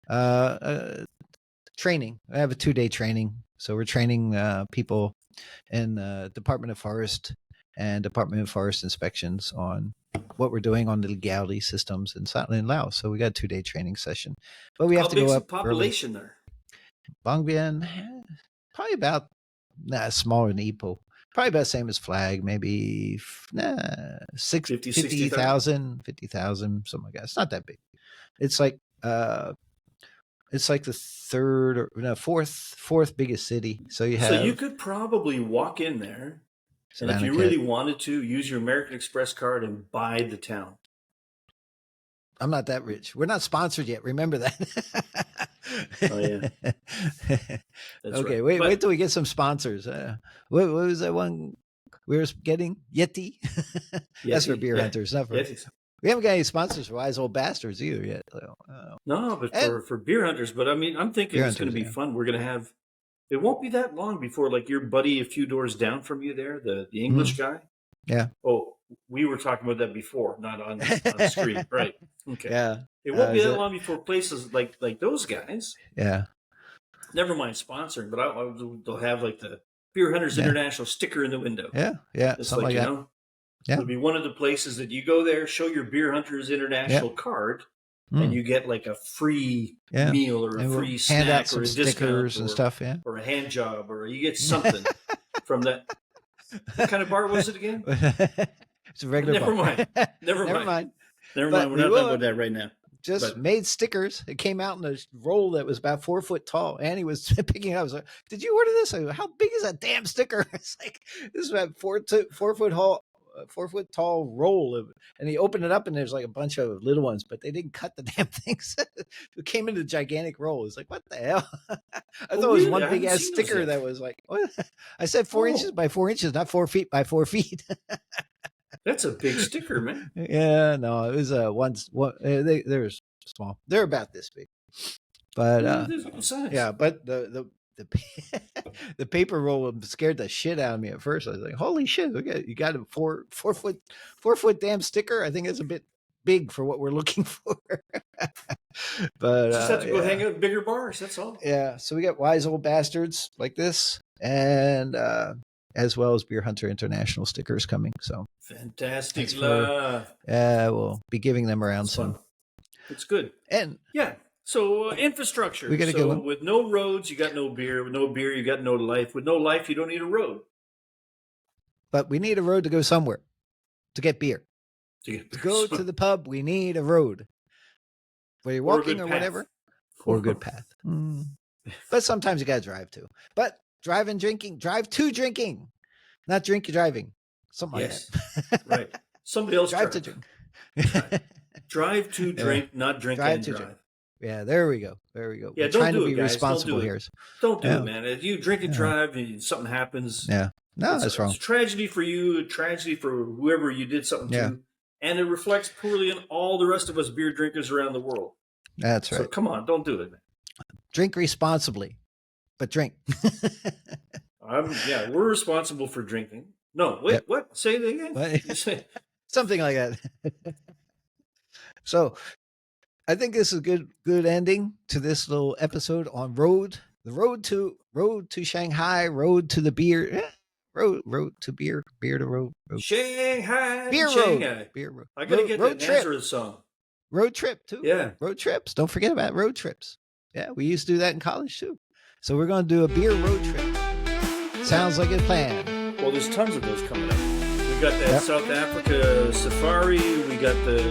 S1: for?
S2: training. I have a 2-day training. So we're training people in Department of Forest and Department of Forest inspections on what we're doing on the legality systems in Laos. So we got a 2-day training session, but we have
S1: How
S2: to go
S1: big's the
S2: up early.
S1: population there?
S2: Bang Bien, probably about smaller than Ipoh. Probably about the same as Flag, maybe
S1: 50,
S2: 50,000, 50,000, something like that. It's not that big. It's like the third or no, fourth biggest city. So you
S1: So you
S2: have
S1: could probably walk in there, and if
S2: Savannah
S1: you
S2: Kit.
S1: really wanted to, use your American Express card and buy the town.
S2: I'm not that rich. We're not sponsored yet. Remember that.
S1: Oh yeah, that's
S2: Okay,
S1: right.
S2: wait till we get some sponsors. What was that one we were getting? Yeti. That's for
S1: Yeti,
S2: beer
S1: yeah,
S2: hunters, not for.
S1: Yetis.
S2: We haven't got any sponsors for Wise Old Bastards either yet.
S1: No, but
S2: And
S1: for beer hunters. But I mean, I'm thinking
S2: beer
S1: it's going to
S2: hunters,
S1: be
S2: yeah.
S1: fun. We're going to have. It won't be that long before like your buddy a few doors down from you there, the English guy.
S2: Yeah.
S1: Oh, we were talking about that before, not on the screen, right? Okay.
S2: Yeah.
S1: It won't be
S2: Is
S1: that
S2: it?
S1: long before places like those guys.
S2: Yeah.
S1: Never mind sponsoring, but they'll have like the Beer Hunters
S2: Yeah.
S1: International sticker in the window.
S2: Yeah. Yeah.
S1: It's
S2: Something
S1: like,
S2: like that. Yeah.
S1: it'll be one of the places that you go there, show your Beer Hunters International card, and you get like a free
S2: Yeah.
S1: meal or a
S2: And we'll
S1: free
S2: hand out
S1: snack
S2: some
S1: or a
S2: stickers
S1: discount
S2: and stuff. Yeah.
S1: or a hand job or you get something from that. What kind of bar was it again?
S2: It's a regular.
S1: Never
S2: bar.
S1: mind. Never
S2: Never
S1: mind.
S2: mind.
S1: Never
S2: But
S1: mind. We're
S2: we
S1: not talking
S2: will.
S1: about that right now.
S2: Just
S1: But
S2: made stickers. It came out in a roll that was about 4 foot tall. Annie was picking it up. I was like, "Did you order this?" I go, "How big is that damn sticker?" It's like this is about 4 foot tall roll and he opened it up and there's like a bunch of little ones, but they didn't cut the damn things. It came in a gigantic roll. It's like, what the hell? I thought it was
S1: really?
S2: one
S1: I
S2: big
S1: haven't
S2: ass
S1: seen those
S2: sticker
S1: yet.
S2: that was like, what? I said 4 inches by 4 inches, not 4 feet by 4 feet.
S1: That's a big sticker, man.
S2: Yeah, no, it was they're small. They're about this big. But
S1: This is a good size.
S2: yeah, but the paper roll scared the shit out of me at first. I was like, "Holy shit! Okay, you got a 4 foot damn sticker." I think it's a bit big for what we're looking for. But
S1: Just have to go
S2: yeah.
S1: hang out in bigger bars. That's all.
S2: Yeah, so we got Wise Old Bastards like this, and as well as Beer Hunter International stickers coming. So
S1: fantastic.
S2: We'll be giving them around soon.
S1: It's good.
S2: And
S1: yeah. So
S2: We
S1: infrastructure.
S2: got a good one.
S1: With no roads, you got no beer. With no beer, you got no life. With no life, you don't need a road.
S2: But we need a road to go somewhere to get beer. To go to the pub, we need a road. Where you're walking or whatever. Or a good path. But sometimes you got to drive too. But drive to drinking. Not driving. Something like that.
S1: Right. Somebody else
S2: drive to drink.
S1: Drive to drink, not drink and drive.
S2: Yeah, there we go.
S1: Yeah,
S2: we're trying to be responsible here.
S1: Don't do it, man. If you drink and drive and something happens,
S2: no, that's wrong.
S1: It's a tragedy for you, a tragedy for whoever you did something to, and it reflects poorly on all the rest of us beer drinkers around the world.
S2: That's right.
S1: So come on, don't do it, man.
S2: Drink responsibly, but drink.
S1: We're responsible for drinking. No, wait, what? Say it again.
S2: Something like that. So I think this is a good ending to this little episode on the road to Shanghai, road to the beer, road to beer to road.
S1: Shanghai,
S2: beer road.
S1: I gotta get that Nazareth song.
S2: Road trip too.
S1: Yeah,
S2: road trips. Don't forget about road trips. Yeah, we used to do that in college too. So we're going to do a beer road trip. Sounds like a plan.
S1: Well, there's tons of those coming up. We got that South Africa safari. We got the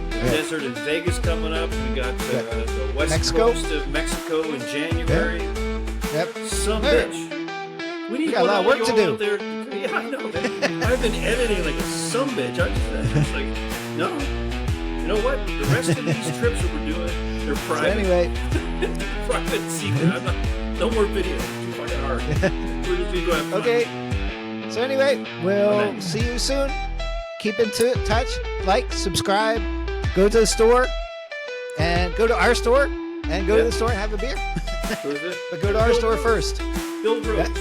S1: desert in Vegas coming up. We got the west coast of Mexico in January. Some bitch. We
S2: got a lot of work to do.
S1: Out there. Yeah, I know. I've been editing like a some bitch. It's like, no. You know what? The rest of these trips that we're doing, they're private.
S2: So anyway.
S1: Private secret. No more video. Too fucking hard. We're just going to have fun.
S2: Okay. So anyway, we'll see you soon. Keep in touch. Like, subscribe. Go to the store and go to our store and go to the store and have a beer. But go to our store first.
S1: Build roads.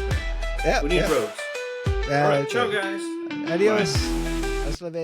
S2: Yeah.
S1: We need roads.
S2: All
S1: right. Ciao, guys.
S2: Adios. Hasta luego.